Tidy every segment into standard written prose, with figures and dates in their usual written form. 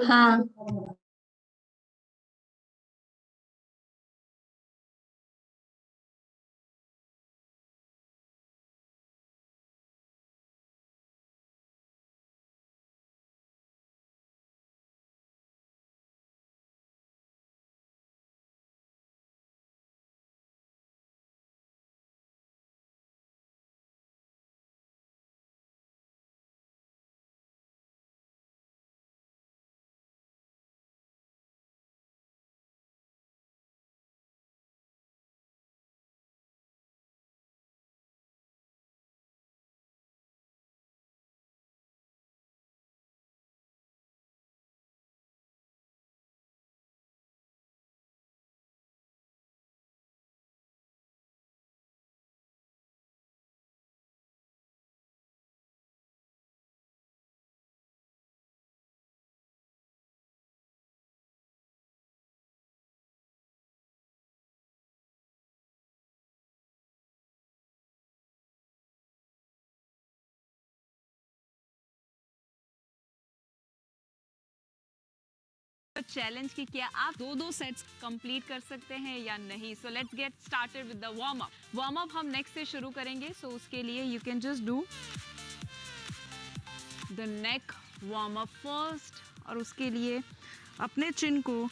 हाँ। चैलेंज की क्या आप दो सेट्स कंप्लीट कर सकते हैं या नहीं. So let's get started with the warm up हम नेक्स्ट से शुरू करेंगे. सो उसके लिए you can just do the neck warm up first. और उसके लिए अपने चिन को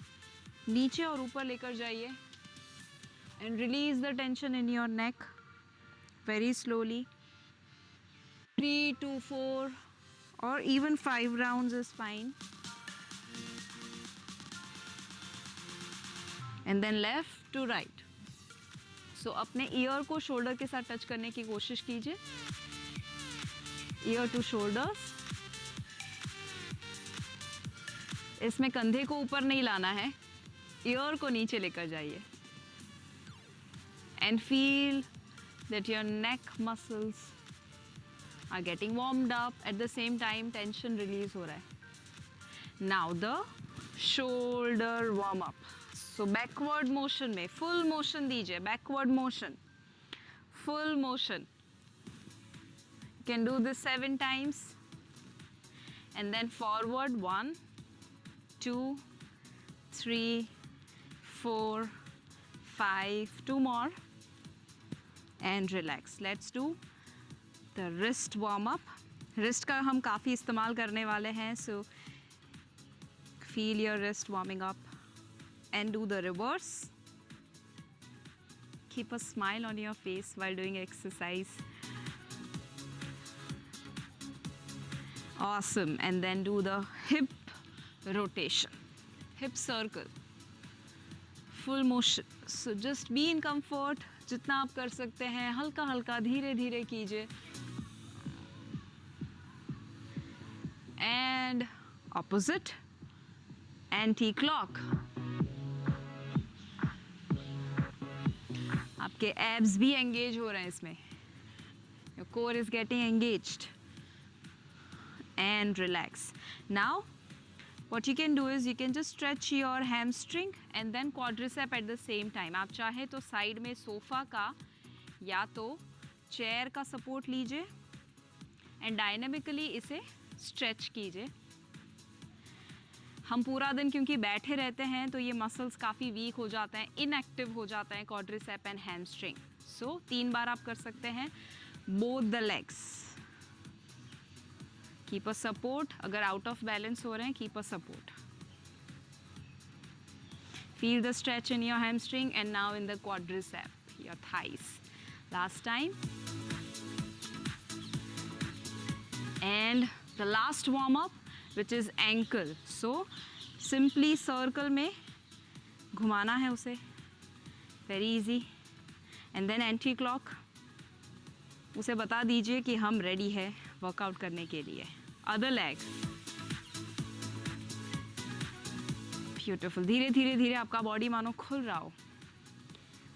नीचे और ऊपर लेकर जाइए and release the tension in your neck very slowly. 3 to 4 or even 5 rounds is fine. And then left to right. So अपने ईयर को शोल्डर के साथ टच करने की कोशिश कीजिए. Ear to shoulders. इसमें कंधे को ऊपर नहीं लाना है, ईयर को नीचे लेकर जाइए. And feel that your neck muscles are getting warmed up. At the same time tension release हो रहा है. Now the shoulder warm up. So backward motion में full motion दीजिए. Backward motion, full motion. You can do this 7 times. And then forward 1, 2, 3, 4, 5. 2 more. And relax. Let's do the wrist warm up. Wrist का हम काफ़ी इस्तेमाल करने वाले हैं. So feel your wrist warming up. And do the reverse. Keep a smile on your face while doing exercise. Awesome. And then do the hip rotation, hip circle, full motion. So just be in comfort. जितना आप कर सकते हैं हल्का हल्का धीरे धीरे कीजिए. And opposite, anti-clock. आपके एब्स भी एंगेज हो रहे हैं इसमें. Your core is getting engaged. And relax. Now, what you can do is you can just stretch your hamstring and then quadricep at the same time. आप चाहे तो side में सोफा का या तो चेयर का सपोर्ट लीजिए एंड डायनेमिकली इसे स्ट्रेच कीजिए. हम पूरा दिन क्योंकि बैठे रहते हैं तो ये मसल्स काफ़ी वीक हो जाते हैं, इनएक्टिव हो जाते हैं, क्वाड्रिसेप एंड हैमस्ट्रिंग. सो 3 बार आप कर सकते हैं both the legs. Keep a support. अगर आउट ऑफ बैलेंस हो रहे हैं keep a support. Feel the stretch in your hamstring and now in the quadricep, your thighs. Last time. And the last warm up which is ankle. So simply circle में घुमाना है उसे, very easy. And then anti clock. उसे बता दीजिए कि हम ready है वर्कआउट करने के लिए. Other leg. Beautiful. धीरे धीरे धीरे आपका बॉडी मानो खुल रहा हो.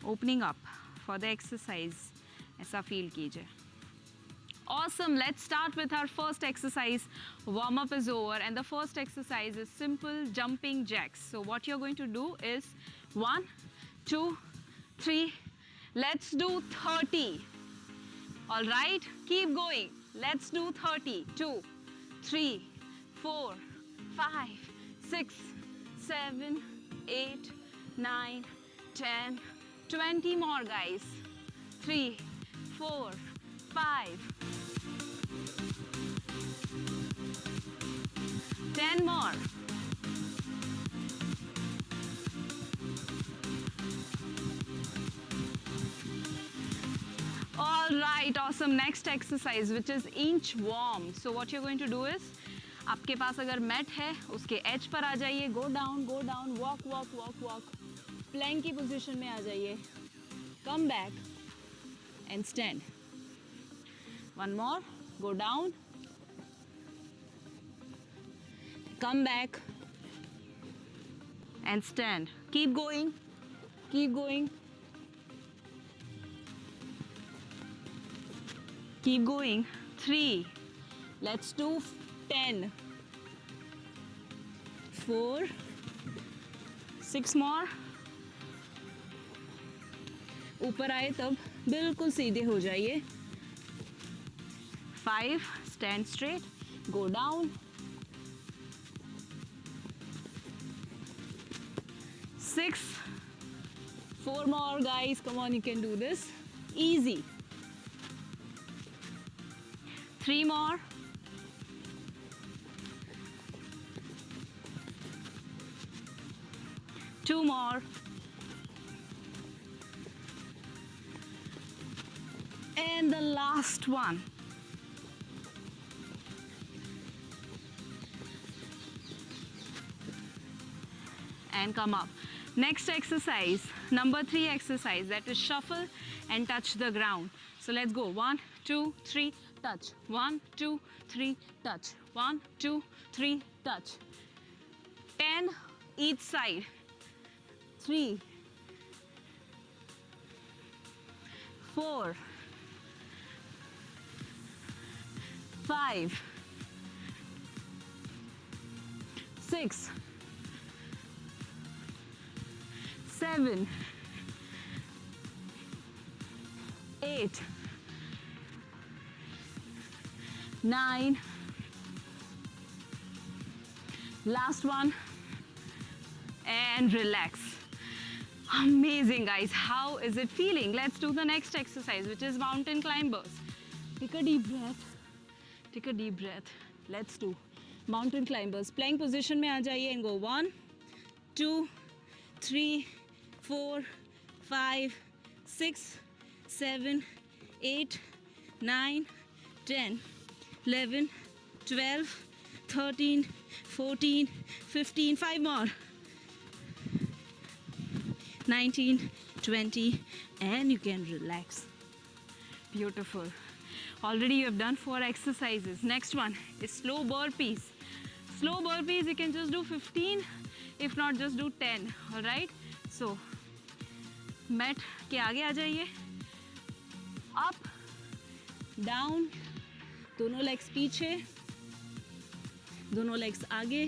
Opening up for the exercise. ऐसा फील कीजिए. Awesome. Let's start with our first exercise. Warm up is over and the first exercise is simple jumping jacks. So what you're going to do is 1, 2, 3. Let's do 30. All right, keep going. Let's do 30. 2, 3, 4, 5, 6, 7, 8, 9, 10, 20 more, guys. 3, 4, 5, 10 more. All right, awesome. Next exercise, which is inchworm. So what you're going to do is, आपके पास अगर mat है उसके as पर आ जाइए, go down, walk walk walk walk, plank की position में आ जाइए, come back and stand. One more, go down, come back and stand. Keep going, keep going, keep going. 3, let's do 10, 4, 6 more. ऊपर आए तब बिल्कुल सीधे हो जाइए. 5, stand straight, go down. 6, 4 more, guys. Come on, you can do this. Easy. 3 more. 2 more. And the last one. And come up. Next exercise, number 3 exercise, that is shuffle and touch the ground. So let's go. 1, 2, 3, touch. 1, 2, 3, touch. 1, 2, 3, touch. 10 each side. 3, 4, 5, 6, 7, 8, 9, last one, and relax. Amazing, guys. How is it feeling? Let's do the next exercise, which is mountain climbers. Take a deep breath. Take a deep breath. Let's do mountain climbers. Plank position में आ जाइए and go 1, 2, 3, 4, 5, 6, 7, 8, 9, 10, 11, 12, 13, 14, 15, 5 more, 19, 20, and you can relax. Beautiful. Already you have done 4 exercises. Next one is slow burpees. Slow burpees, you can just do 15, if not just do 10. All right? So, mat के आगे आ जाइए. Up, down, दोनों legs पीछे, दोनों legs आगे,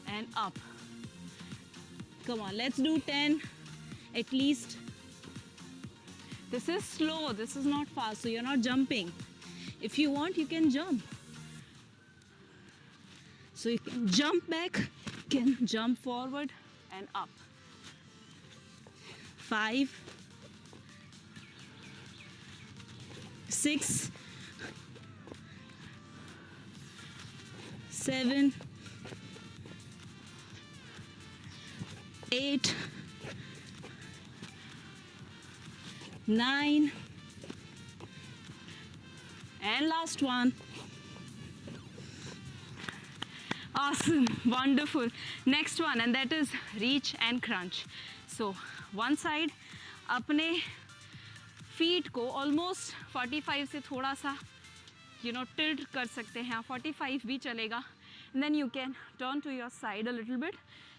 and up. Come on, let's do 10 at least. This is slow, this is not fast, so you're not jumping. If you want, you can jump. So you can jump back, you can jump forward and up. 5, 6, 7, 8, 9, and last one. Awesome, wonderful. Next one, and that is reach and crunch. So one side, अपने feet को almost 45 से थोड़ा सा tilt कर सकते हैं. 45 भी चलेगा. And then you can turn to your side a little bit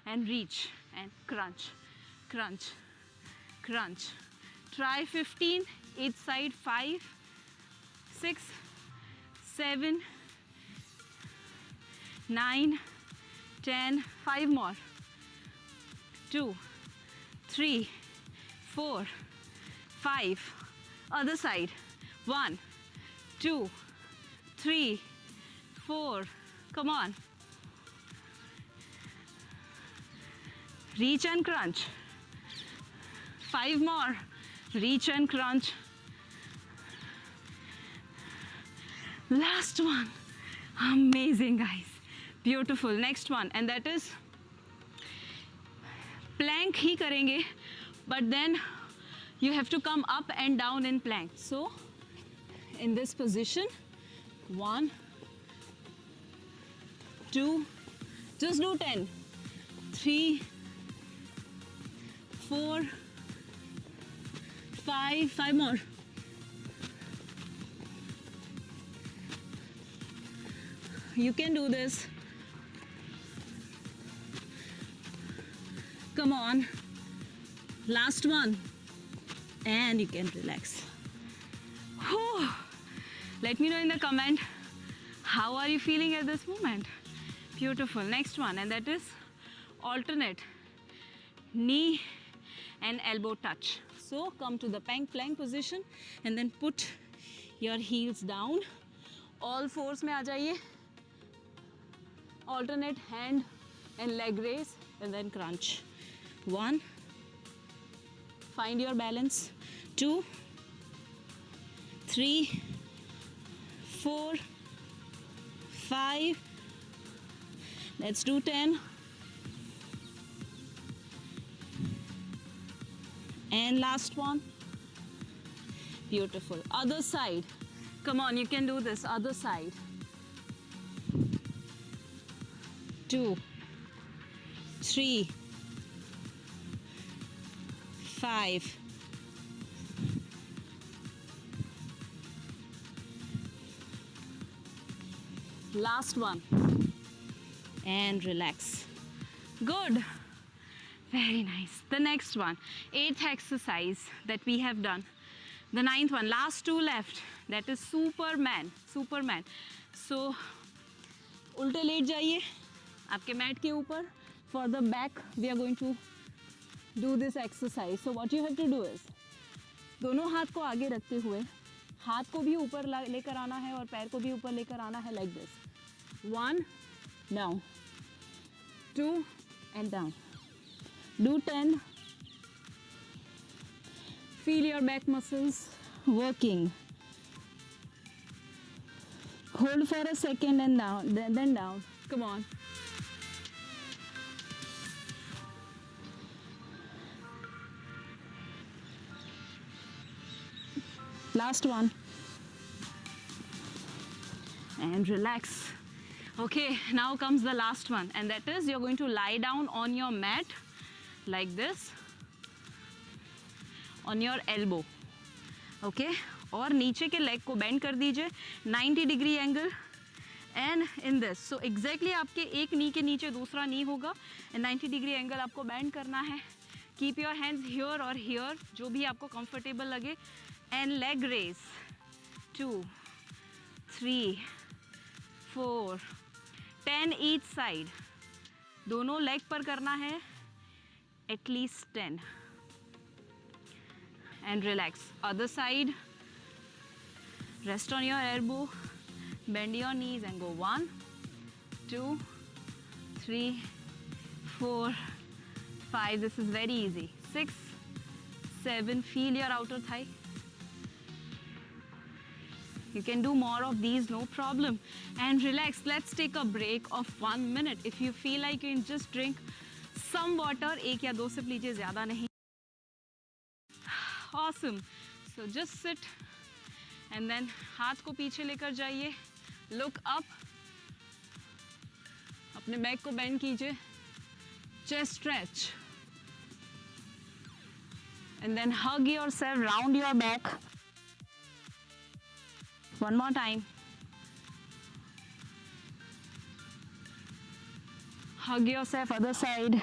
and reach and crunch, crunch, crunch. Try 15 each side. 5, 6, 7, 9, 10, 5 more. 2, 3, 4, 5. Other side. 1, 2, 3, 4. Come on. Reach and crunch. 5 more. Reach and crunch. Last one. Amazing, guys. Beautiful. Next one, and that is plank ही करेंगे, but then you have to come up and down in plank. So in this position, 1, 2, just do 10, 3, 4, 5 more. You can do this. Come on. Last one. And you can relax. Whew. Let me know in the comment, how are you feeling at this moment? Beautiful. Next one, and that is alternate knee and elbow touch. So come to the plank position and then put your heels down. All fours में आ जाइए. Alternate hand and leg raise and then crunch. 1, find your balance. 2, 3, 4, 5. Let's do 10. And last one. Beautiful. Other side. Come on, you can do this. Other side. 2, 3, 5. Last one. And relax. Good. Very nice. The next one, 8th exercise that we have done. The 9th one, last 2 left. That is Superman. Superman. So, उल्टे late जाइए आपके mat के ऊपर. For the back, we are going to do this exercise. So what you have to do is, दोनों हाथ को आगे रखते हुए हाथ को भी ऊपर लेकर आना है और पैर को भी ऊपर लेकर आना है, like this. 1, down. 2, and down. Do 10. Feel your back muscles working. Hold for a second and down, then down. Come on. Last one. And relax. Okay, now comes the last one, and that is you're going to lie down on your mat like this, on your elbow. Okay, और नीचे के leg को bend कर दीजिए 90 degree angle, and in this. So exactly आपके एक knee के नीचे दूसरा knee होगा, and 90 degree angle आपको bend करना है. Keep your hands here or here, जो भी आपको comfortable लगे, and leg raise. 2, 3, 4, 10 each side. दोनों leg पर करना है at least 10. And relax. Other side. Rest on your elbow. Bend your knees and go 1, 2, 3, 4, 5. This is very easy. 6, 7. Feel your outer thigh. You can do more of these, no problem. And relax. Let's take a break of 1 minute. If you feel like you can just drink some water, 1 या 2 sip लीजिए, ज़्यादा नहीं. Awesome. So just sit and then हाथ को पीछे लेकर जाइए. Look up. अपने बैक को bend कीजिए. Chest stretch. And then hug yourself, round your back. One more time. Hug yourself, other side.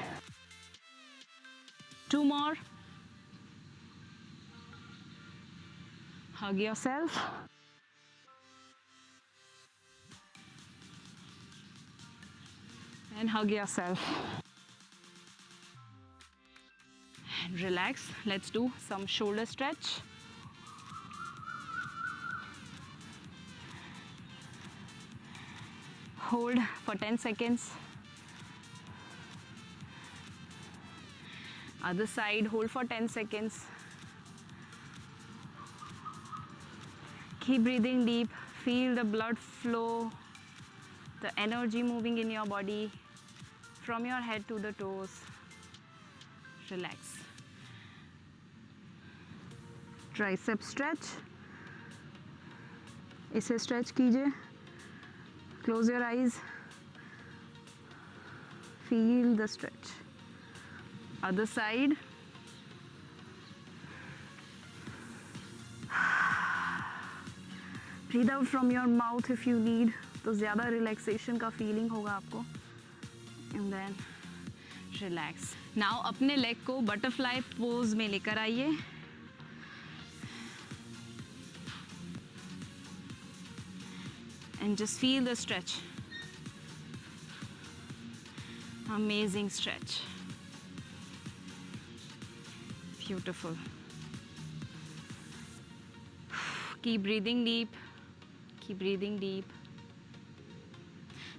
2 more. Hug yourself. And hug yourself. And relax. Let's do some shoulder stretch. Hold for 10 seconds. Other side, hold for 10 seconds. Keep breathing deep. Feel the blood flow, the energy moving in your body from your head to the toes. Relax. Tricep stretch. इसे stretch कीजिए. Close your eyes. Feel the stretch. Other side. Breathe out from your mouth if you need. तो ज़्यादा relaxation का feeling होगा आपको. And then relax. Now अपने leg को butterfly pose में लेकर आइए. And just feel the stretch. Amazing stretch. Beautiful. Keep breathing deep. Keep breathing deep.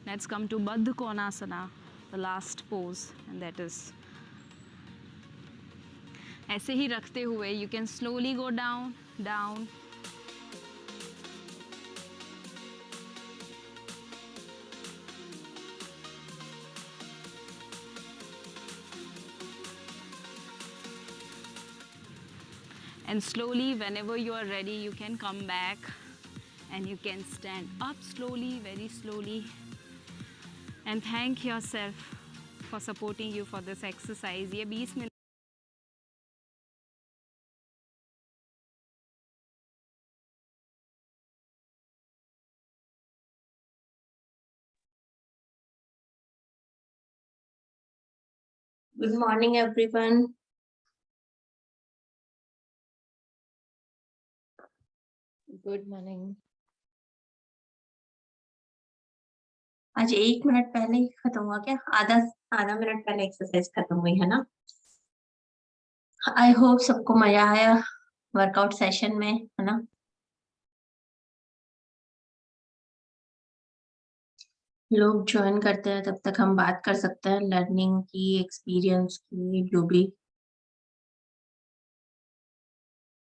Let's come to Baddha Konasana, the last pose, and that is. ऐसे ही रखते हुए you can slowly go down, down. And slowly, whenever you are ready, you can come back and you can stand up slowly, very slowly. And thank yourself for supporting you for this exercise. ये 20 minute Good morning, everyone. Good morning. आज 1 minute पहले ही खत्म हुआ क्या? आधा minute पहले exercise खत्म हुई है ना? आई होप सबको मजा आया वर्कआउट सेशन में, है ना? लोग ज्वाइन करते हैं तब तक हम बात कर सकते हैं लर्निंग की, एक्सपीरियंस की, जो भी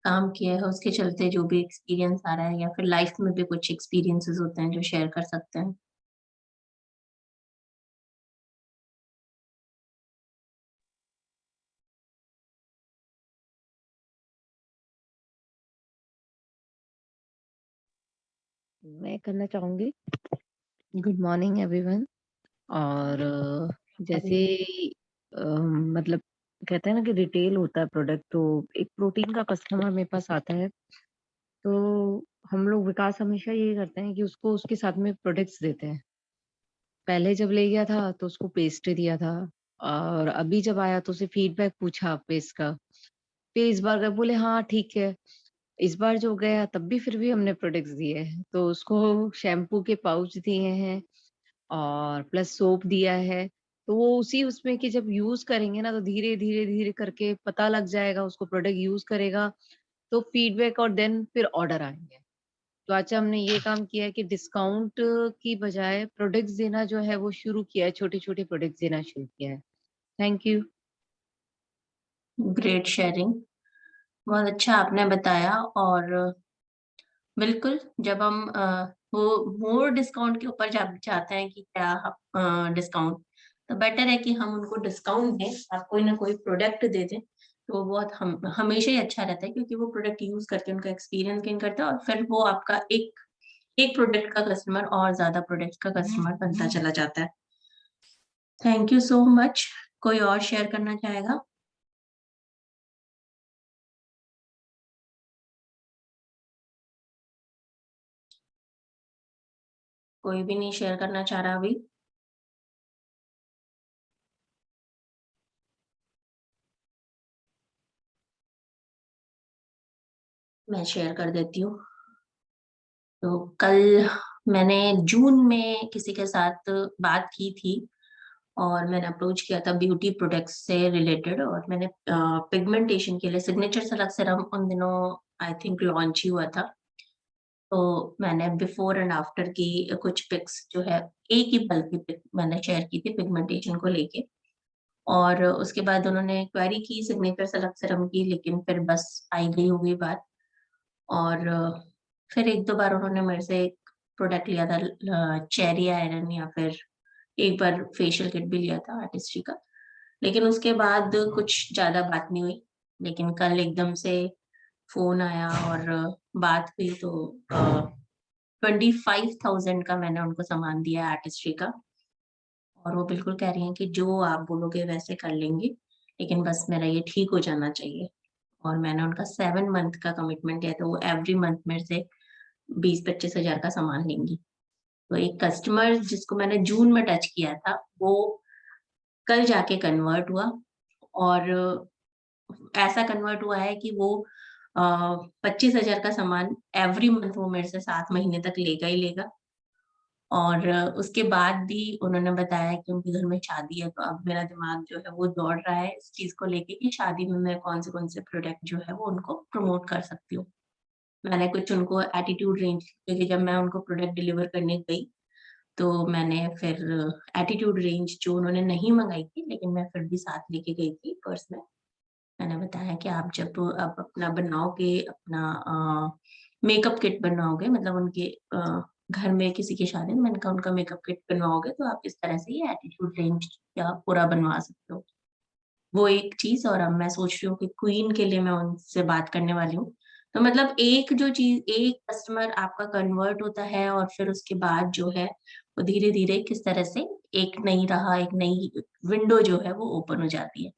काम किया है उसके चलते जो भी एक्सपीरियंस आ रहा है, या फिर लाइफ में भी कुछ एक्सपीरियंसेस होते हैं जो शेयर कर सकते हैं. मैं करना चाहूंगी. Good morning everyone. और जैसे मतलब कहते हैं ना कि रिटेल होता है प्रोडक्ट, तो एक प्रोटीन का कस्टमर मेरे पास आता है, तो हम लोग विकास हमेशा ये करते हैं कि उसको उसके साथ में प्रोडक्ट्स देते हैं. पहले जब ले गया था तो उसको पेस्ट दिया था, और अभी जब आया तो उसे फीडबैक पूछा पेस्ट का. फिर इस बार गए, बोले हाँ ठीक है. इस बार जो गया तब भी फिर भी हमने प्रोडक्ट्स दिए हैं, तो उसको शैम्पू के पाउच दिए हैं और प्लस सोप दिया है. तो वो उसी उसमें कि जब यूज करेंगे ना, तो धीरे धीरे धीरे करके पता लग जाएगा, उसको प्रोडक्ट यूज करेगा तो फीडबैक और देन फिर ऑर्डर आएंगे. तो अच्छा हमने ये काम किया है कि डिस्काउंट की बजाय प्रोडक्ट्स देना जो है वो शुरू किया है, छोटे छोटे प्रोडक्ट्स देना शुरू किया है. Thank you. ग्रेट शेयरिंग, बहुत अच्छा आपने बताया. और बिल्कुल, जब हम वो मोर डिस्काउंट के ऊपर चाहते हैं कि क्या डिस्काउंट, तो बेटर है कि हम उनको डिस्काउंट दें, आप कोई ना कोई प्रोडक्ट दे दें, तो वो बहुत हमेशा ही अच्छा रहता है, क्योंकि वो प्रोडक्ट यूज करके उनका एक्सपीरियंस गेन करता है और फिर वो आपका एक एक प्रोडक्ट का कस्टमर और ज्यादा प्रोडक्ट का कस्टमर बनता चला जाता है. Thank you so much. कोई और शेयर करना चाहेगा? कोई भी नहीं शेयर करना चाह रहा अभी? मैं शेयर कर देती हूँ. तो कल मैंने जून में किसी के साथ बात की थी और मैंने अप्रोच किया था ब्यूटी प्रोडक्ट्स से रिलेटेड, और मैंने पिगमेंटेशन के लिए सिग्नेचर सेलक सीरम उन दिनों आई थिंक लॉन्च ही हुआ था. तो मैंने बिफोर एंड आफ्टर की कुछ पिक्स जो है, एक ही बल्कि पिक मैंने शेयर की थी पिगमेंटेशन को लेके। और उसके बाद उन्होंने क्वेरी की सिग्नेचर सेलेक्ट सीरम की, लेकिन फिर बस आई गई हो गई बात। और फिर 1-2 बार उन्होंने मेरे से एक प्रोडक्ट लिया था, चेरी आयरन, या फिर एक बार फेशियल किट भी लिया था आर्टिस्ट्री का। लेकिन उसके बाद कुछ ज़्यादा बात नहीं हुई। लेकिन कल एकदम से फ़ोन आया और बात हुई, तो 25,000 का मैंने उनको सामान दिया है आर्टिस्ट्री का। और वो बिल्कुल कह रही हैं कि जो आप बोलोगे वैसे कर लेंगे, लेकिन बस मेरा ये ठीक हो जाना चाहिए। और मैंने उनका 7 मंथ का कमिटमेंट लिया, तो वो एवरी मंथ मेरे से 20-25 हज़ार का सामान लेंगी। तो एक कस्टमर जिसको मैंने जून में टच किया था, वो कल जाके कन्वर्ट हुआ। और ऐसा कन्वर्ट हुआ है कि वो 25,000 का सामान एवरी मंथ वो मेरे से 7 महीने तक लेगा ही लेगा। और उसके बाद भी उन्होंने बताया कि उनके घर में शादी है, तो अब मेरा दिमाग जो है वो दौड़ रहा है इस चीज़ को लेके कि शादी में मैं कौन से प्रोडक्ट जो है वो उनको प्रमोट कर सकती हूँ। मैंने कुछ उनको एटीट्यूड रेंज, क्योंकि जब मैं उनको प्रोडक्ट डिलीवर करने गई, तो मैंने फिर एटीट्यूड रेंज जो उन्होंने नहीं मँगाई थी, लेकिन मैं फिर भी साथ लेके गई थी पर्स में। मैंने बताया कि आप जब आप अपना बनाओगे, अपना मेकअप किट बनवाओगे, मतलब उनके घर में किसी की शादी में, मैंने कहा उनका मेकअप किट बनवाओगे तो आप इस तरह से ये एटीट्यूड रेंज या पूरा बनवा सकते हो। वो एक चीज़। और अब मैं सोच रही हूँ कि क्वीन के लिए मैं उनसे बात करने वाली हूँ। तो मतलब एक जो चीज़, एक कस्टमर आपका कन्वर्ट होता है और फिर उसके बाद जो है, वो धीरे-धीरे किस तरह से एक नई राह, एक नई विंडो जो है वो ओपन हो जाती है।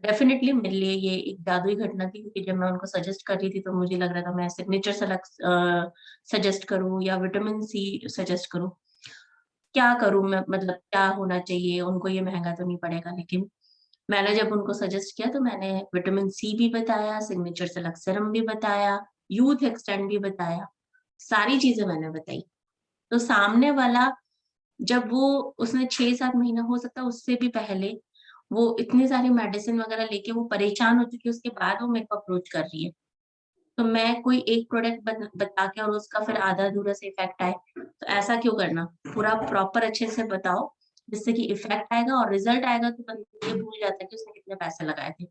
डेफ़िनिटली मेरे लिए ये एक जादुई घटना थी, क्योंकि जब मैं उनको सजेस्ट कर रही थी, तो मुझे लग रहा था मैं सिग्नेचर सजेस्ट करूँ या विटामिन सी सजेस्ट करूँ। क्या करूँ मैं, मतलब क्या होना चाहिए? उनको ये महँगा तो नहीं पड़ेगा, लेकिन मैंने जब उनको सजेस्ट किया, तो मैंने विटामिन सी भी बताया, सिग्नेचर सेलेक्ट सीरम भी बताया, यूथ एक्सटेंड भी बताया, सारी चीज़ें मैंने बताई। तो सामने वाला, जब वो उसने 6-7 महीना, हो सकता है उससे भी पहले, वो इतनी सारी मेडिसिन वगैरह लेके वो परेशान हो चुकी है, उसके बाद वो मेरे को अप्रोच कर रही है। तो मैं कोई एक प्रोडक्ट बता के और उसका फिर आधा-अधूरा से इफ़ेक्ट आए, तो ऐसा क्यों करना? पूरा प्रॉपर अच्छे से बताओ, जिससे कि इफ़ेक्ट आएगा और रिज़ल्ट आएगा, तो बंदा ये भूल जाता है कि उसने कितने पैसे लगाए थे।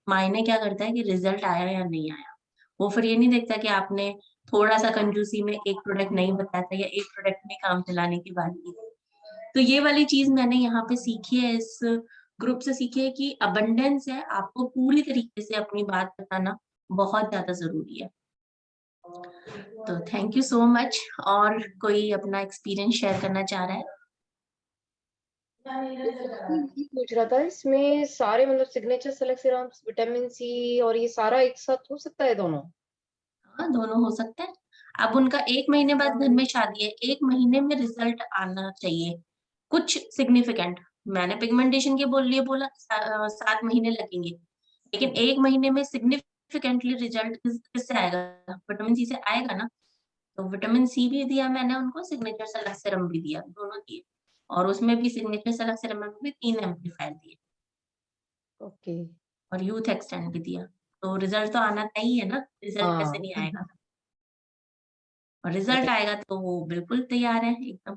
मायने क्या करता है कि रिज़ल्ट आया या नहीं आया। वो फिर ये नहीं देखता कि आपने थोड़ा-सा कंजूसी में एक प्रोडक्ट नहीं बताया था या एक प्रोडक्ट में काम चलाने की बात की थी। तो ये वाली चीज़ मैंने यहाँ पे सीखी है, इस ग्रुप से सीखी है कि अबंडेंस है, आपको पूरी तरीके से अपनी बात बताना बहुत ज़्यादा ज़रूरी है। तो थैंक यू सो मच। और कोई अपना एक्सपीरियंस शेयर करना चाह रहा है? मैं यही पूछ रहा था, इसमें सारे मतलब signature select serums, vitamin C और ये सारा एक साथ हो सकता है दोनों? हाँ, दोनों हो सकता है। अब उनका 1 महीने बाद घर में शादी है, 1 महीने में रिज़ल्ट आना चाहिए, कुछ सिग्निफिकेंट। मैंने पिगमेंटेशन के लिए बोला 7 महीने लगेंगे, लेकिन 1 महीने में सिग्निफिकेंटली रिज़ल्ट किससे आएगा? विटामिन सी से आएगा ना। तो विटामिन सी भी दिया मैंने उनको, सिग्नेचर सेलेक्ट सीरम भी दिया, दोनों दिए। और उसमें भी सिग्नेचर सेलेक्ट सीरम में भी 3 एम्पलीफायर दिए ओके। और यूथ एक्सटेंड भी दिया। तो रिज़ल्ट तो आना चाहिए ना, रिज़ल्ट कैसे हाँ। नहीं आएगा? और रिज़ल्ट राइट। आएगा तो वो बिल्कुल तैयार है एकदम,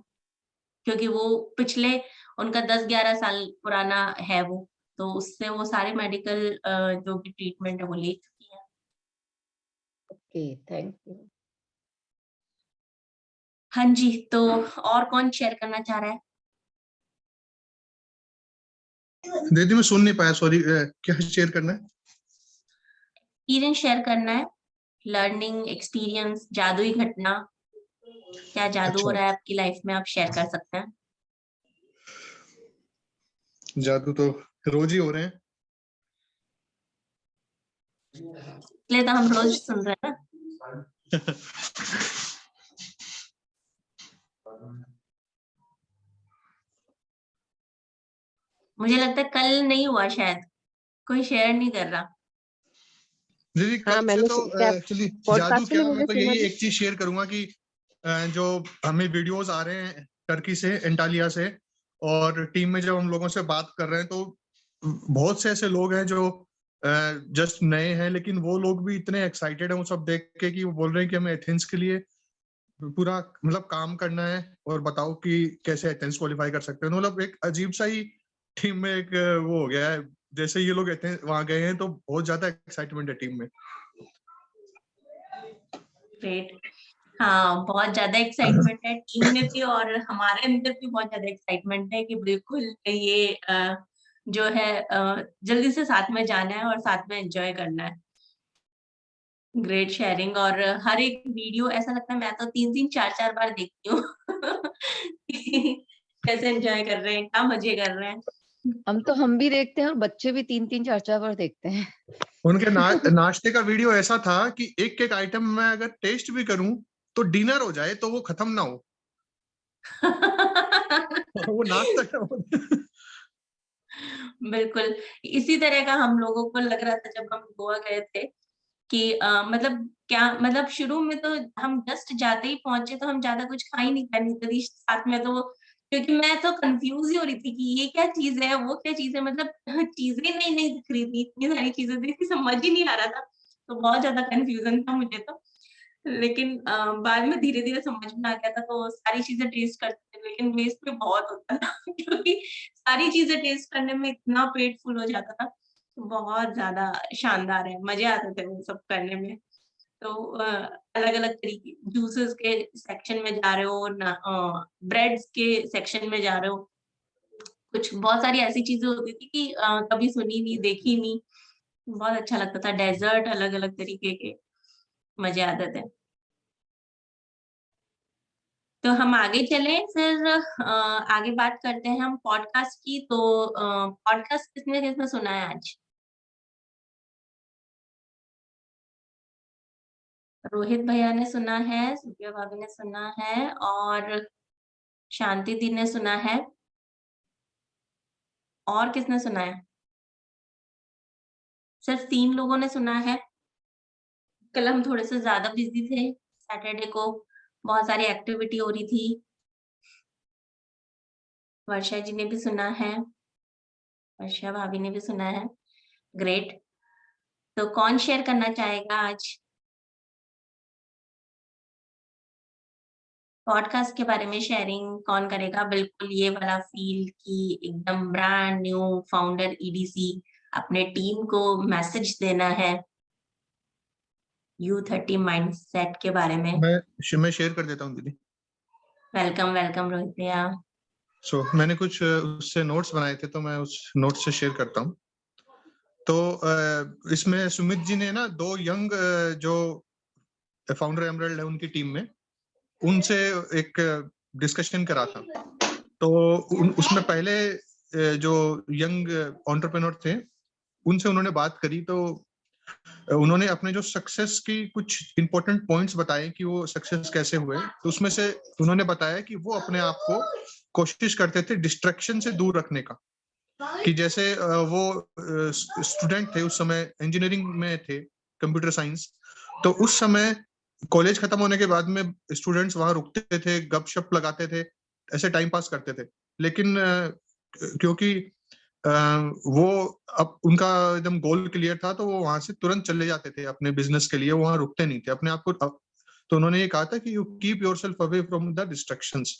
क्योंकि वो पिछले उनका 10-11 साल पुराना है वो, तो उससे वो सारे मेडिकल जो भी ट्रीटमेंट है वो ले चुकी हैं। Okay, thank you. हाँ जी, तो और कौन शेयर करना चाह रहा है? दीदी मैं सुन नहीं पाया, सॉरी, क्या शेयर करना है? एक्सपीरियंस शेयर करना है, लर्निंग एक्सपीरियंस, जादुई घटना, क्या जादू हो अच्छा, रहा है आपकी लाइफ में, आप शेयर कर सकते हैं। जादू तो रोज ही हो रहे हैं। इसलिए तो हम रोज़ सुन रहे हैं ना। मुझे लगता है कल नहीं हुआ शायद, कोई शेयर नहीं कर रहा। दीदी हाँ, कल से मैंने तो एक्चुअली जादू पॉडकास्ट के क्या, लिए मैं मुझे तो सुना यही भी। एक चीज शेयर करूंगा कि जो हमें वीडियोस आ रहे हैं टर्की से, एंटालिया से, और टीम में जब हम लोगों से बात कर रहे हैं, तो बहुत से ऐसे लोग हैं जो जस्ट नए हैं, लेकिन वो लोग भी इतने एक्साइटेड हैं वो सब देख के कि वो बोल रहे हैं कि हमें एथेंस के लिए पूरा मतलब काम करना है और बताओ कि कैसे एथेंस क्वालिफाई कर सकते हैं। मतलब एक अजीब सा ही टीम में एक वो हो गया है, जैसे ये लोग एथेंस वहां गए हैं तो बहुत ज्यादा एक्साइटमेंट है टीम में। ग्रेट। हाँ, बहुत ज्यादा एक्साइटमेंट है टीम में भी और हमारे अंदर भी बहुत ज्यादा एक्साइटमेंट है कि बिल्कुल ये जो है जल्दी से साथ में जाना है और साथ में एंजॉय करना है। Great sharing. और हर एक वीडियो ऐसा लगता है मैं तो 3-3 4-4 बार देखती हूँ कि कैसे एंजॉय कर रहे हैं, क्या मजे कर रहे हैं। हम भी देखते हैं और बच्चे भी 3-3 4-4 बार देखते हैं। उनके नाश्ते का वीडियो ऐसा था कि एक एक आइटम मैं अगर टेस्ट भी करूं तो डिनर हो जाए तो वो खत्म ना हो। वो नाश्ता बिल्कुल, इसी तरह का हम लोगों को लग रहा था जब हम गोवा गए थे कि मतलब क्या मतलब शुरू में तो हम जस्ट जाते ही पहुंचे तो हम ज्यादा कुछ खा ही नहीं पाए तभी साथ में, तो क्योंकि मैं तो कंफ्यूज ही हो रही थी कि ये क्या चीज है वो क्या चीज है, मतलब चीजें नई नई दिख रही थी, इतनी सारी चीजें दिख रही, समझ ही नहीं आ रहा था, तो बहुत ज्यादा कंफ्यूजन था मुझे तो। लेकिन बाद में धीरे-धीरे समझ में आ गया था, तो सारी चीज़ें टेस्ट करते थे, लेकिन वेस्ट भी बहुत होता था क्योंकि सारी चीज़ें टेस्ट करने में इतना पेट फुल हो जाता था। बहुत ज़्यादा शानदार है, मज़े आते थे वो सब करने में। तो अलग-अलग तरीके जूसेस के सेक्शन में जा रहे हो ना, ब्रेड्स के सेक्शन में जा रहे हो। कुछ बहुत सारी ऐसी चीज़ें होती थी कि कभी सुनी नहीं, देखी नहीं। बहुत अच्छा लगता था, डेज़र्ट अलग-अलग तरीके के, मज़े आते थे। तो हम आगे चलें फिर आगे बात करते हैं हम पॉडकास्ट की। तो पॉडकास्ट किसने-किसने सुना है आज? रोहित भैया ने सुना है, सुप्रिया भाभी ने सुना है और शांति दी ने सुना है। और किसने सुना है? सिर्फ 3 लोगों ने सुना है। कल हम थोड़े से ज़्यादा बिज़ी थे, सैटरडे को बहुत सारी एक्टिविटी हो रही थी। वर्षा जी ने भी सुना है, वर्षा भाभी ने भी सुना है। ग्रेट। तो कौन शेयर करना चाहेगा आज? पॉडकास्ट के बारे में शेयरिंग कौन करेगा? बिल्कुल ये वाला फ़ील कि एकदम ब्रांड न्यू फाउंडर ईडीसी अपने टीम को मैसेज देना है U30 माइंडसेट के बारे में। मैं शेयर कर देता हूँ दीदी। वेलकम, वेलकम रोहित भैया। मैंने कुछ उससे नोट्स बनाए थे तो मैं उस नोट्स से शेयर करता हूँ। तो इसमें सुमित जी ने ना 2 यंग जो फाउंडर एमरल्ड है उनकी टीम में, उनसे एक डिस्कशन करा था। तो उसमें पहले जो यंग एंटरप्रेन्योर थे उनसे उन्होंने बात करी, तो उन्होंने अपने जो सक्सेस की कुछ इंपॉर्टेंट पॉइंट्स बताए कि वो सक्सेस कैसे हुए। तो उसमें से उन्होंने बताया कि वो अपने आप को कोशिश करते थे डिस्ट्रैक्शन से दूर रखने का, कि जैसे वो स्टूडेंट थे उस समय, इंजीनियरिंग में थे, कंप्यूटर साइंस। तो उस समय कॉलेज खत्म होने के बाद में स्टूडेंट्स वहां रुकते थे, गपशप लगाते थे, ऐसे टाइम पास करते थे। लेकिन क्योंकि वो अब उनका एकदम गोल क्लियर था तो वो वहां से तुरंत चले जाते थे अपने बिजनेस के लिए, वहां रुकते नहीं थे अपने आप को। तो उन्होंने ये कहा था कि you keep yourself away from the distractions.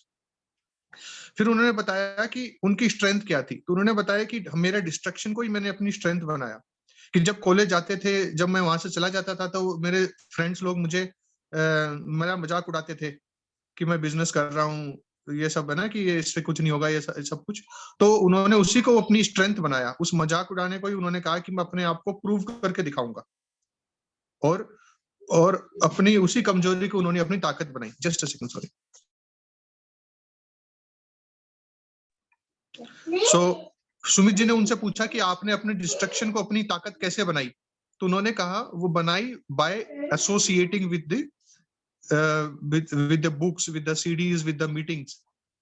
फिर उन्होंने बताया कि उनकी स्ट्रेंथ क्या थी। तो उन्होंने बताया कि मेरे डिस्ट्रैक्शन को ही मैंने अपनी स्ट्रेंथ बनाया, कि जब कॉलेज जाते थे, जब मैं वहां से चला जाता था तो मेरे फ्रेंड्स लोग मुझे मेरा मजाक उड़ाते थे कि मैं बिजनेस कर रहा हूँ, ये सब है ना, कि ये इससे कुछ नहीं होगा, ये सब कुछ। तो उन्होंने उसी को अपनी स्ट्रेंथ बनाया, उस मजाक उड़ाने को ही उन्होंने कहा कि मैं अपने आप को प्रूव करके दिखाऊंगा, और अपनी उसी कमजोरी को उन्होंने अपनी ताकत बनाई। Just a second, sorry. Sumit ji ने उनसे पूछा कि आपने अपने डिस्ट्रक्शन को अपनी ताकत कैसे बनाई। तो उन्होंने कहा वो बनाई by associating with the books, with the CDs, with the meetings.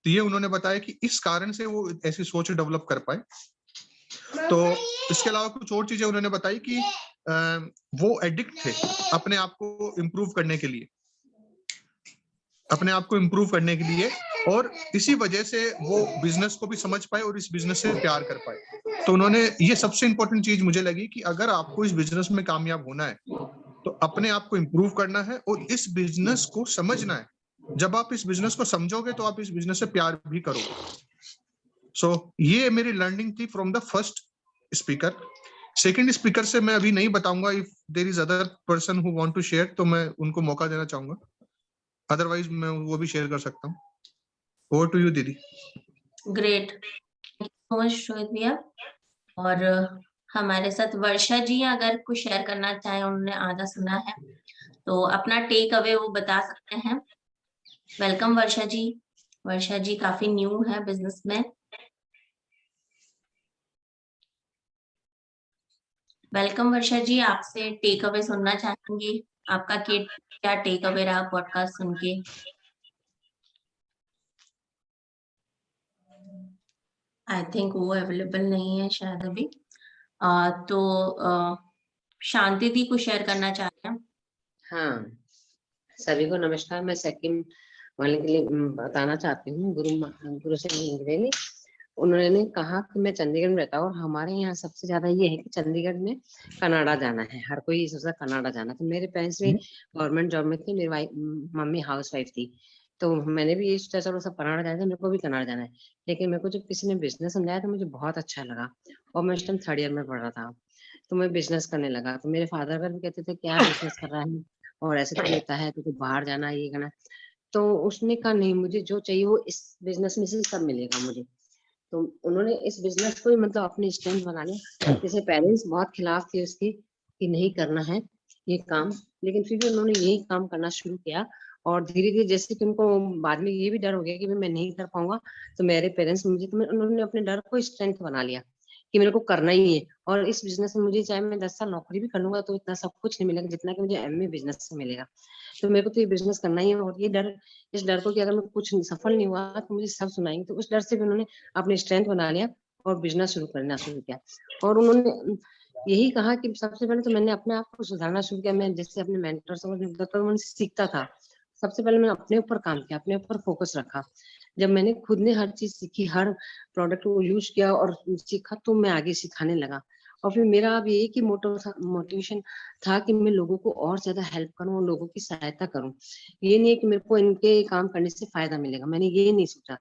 तो ये उन्होंने बताया कि इस कारण से वो ऐसी सोच डेवलप कर पाए। तो इसके अलावा कुछ और चीजें उन्होंने बताई कि वो एडिक्ट थे अपने आप को इम्प्रूव करने के लिए, और इसी वजह से वो बिजनेस को भी समझ पाए और इस बिजनेस से प्यार कर पाए। तो उन्होंने, ये सबसे इंपॉर्टेंट चीज मुझे लगी कि अगर आपको इस बिजनेस में कामयाब होना है तो अपने आप को इम्प्रूव करना है और इस बिजनेस को समझना है जब आप इस बिजनेस को समझोगे तो आप इस बिजनेस से प्यार भी करोगे। सो ये मेरी लर्निंग थी from the first speaker. Second speaker से मैं अभी नहीं बताऊंगा, if there is other person who want to share तो मैं उनको मौका देना चाहूंगा, अदरवाइज मैं वो भी शेयर कर सकता हूँ। ओवर टू यू दीदी। Great, thank you so much श्वेत भैया। और हमारे साथ वर्षा जी अगर कुछ शेयर करना चाहे, उन्होंने आधा सुना है तो अपना टेक अवे वो बता सकते हैं। वेलकम वर्षा जी। वर्षा जी काफी न्यू है बिजनेस में। वेलकम वर्षा जी, आपसे टेक अवे सुनना चाहेंगे, आपका क्या टेक अवे रहा पॉडकास्ट सुन के? आई थिंक वो अवेलेबल नहीं है शायद अभी। तो शांति दी कुछ शेयर करना चाह रहे हैं। हाँ, सभी को नमस्कार। मैं सेकंड वाले के लिए बताना चाहती हूँ। गुरु सिंह इंग्रेनी, उन्होंने कहा कि मैं चंडीगढ़ में रहता हूँ और हमारे यहाँ सबसे ज्यादा ये है कि चंडीगढ़ में कनाडा जाना है, हर कोई सोचता कनाडा जाना। तो मेरे पेरेंट्स भी गवर्नमेंट जॉब में थे, मेरी मम्मी हाउस वाइफ थी, तो मैंने भी ये सोचा चलो सब कनाडा जाना है, मेरे को भी कनाडा जाना है। लेकिन मेरे को जब किसी ने बिजनेस समझाया तो मुझे बहुत अच्छा लगा, और मैं उस टाइम 3rd ईयर में पढ़ रहा था, तो मैं बिजनेस करने लगा। तो मेरे फादर भी कहते थे क्या बिजनेस कर रहा है और ऐसे तो होता है, तो बाहर जाना ये करना। तो उसने कहा नहीं, मुझे जो चाहिए वो इस बिजनेस में से सब मिलेगा मुझे। तो उन्होंने इस बिजनेस को ही मतलब अपनी स्ट्रेंथ बना लिया। जैसे पेरेंट्स बहुत खिलाफ थे उसके कि नहीं करना है ये काम, लेकिन फिर भी उन्होंने यही काम करना शुरू किया। और धीरे धीरे जैसे कि उनको बाद में ये भी डर हो गया कि मैं नहीं कर पाऊंगा, तो मेरे पेरेंट्स मुझे, तो उन्होंने अपने डर को स्ट्रेंथ बना लिया कि मेरे को करना ही है। और इस बिजनेस में मुझे चाहे मैं 10 साल नौकरी भी कर लूंगा तो इतना सब कुछ नहीं मिलेगा जितना कि मुझे एमए बिजनेस से मिलेगा। तो मेरे को तो ये बिजनेस करना ही है। और ये डर, इस डर को कि अगर मैं कुछ सफल नहीं हुआ तो मुझे सब सुनाएंगे, तो उस डर से भी उन्होंने अपनी स्ट्रेंथ बना लिया और बिजनेस करना शुरू किया। और उन्होंने यही कहा कि सबसे पहले तो मैंने अपने आप को सुधारना शुरू किया। मैं जैसे अपने मेंटर से उनसे सीखता था। सबसे पहले मैंने अपने ऊपर काम किया, अपने ऊपर फोकस रखा। जब मैंने खुद ने हर चीज सीखी, हर प्रोडक्ट को यूज किया और सीखा, तो मैं आगे सिखाने लगा। और फिर मेरा अब यही कि मोटिवेशन था कि मैं लोगों को और ज्यादा हेल्प करूं और लोगों की सहायता करूं। ये नहीं है कि मेरे को इनके काम करने से फायदा मिलेगा, मैंने ये नहीं सोचा।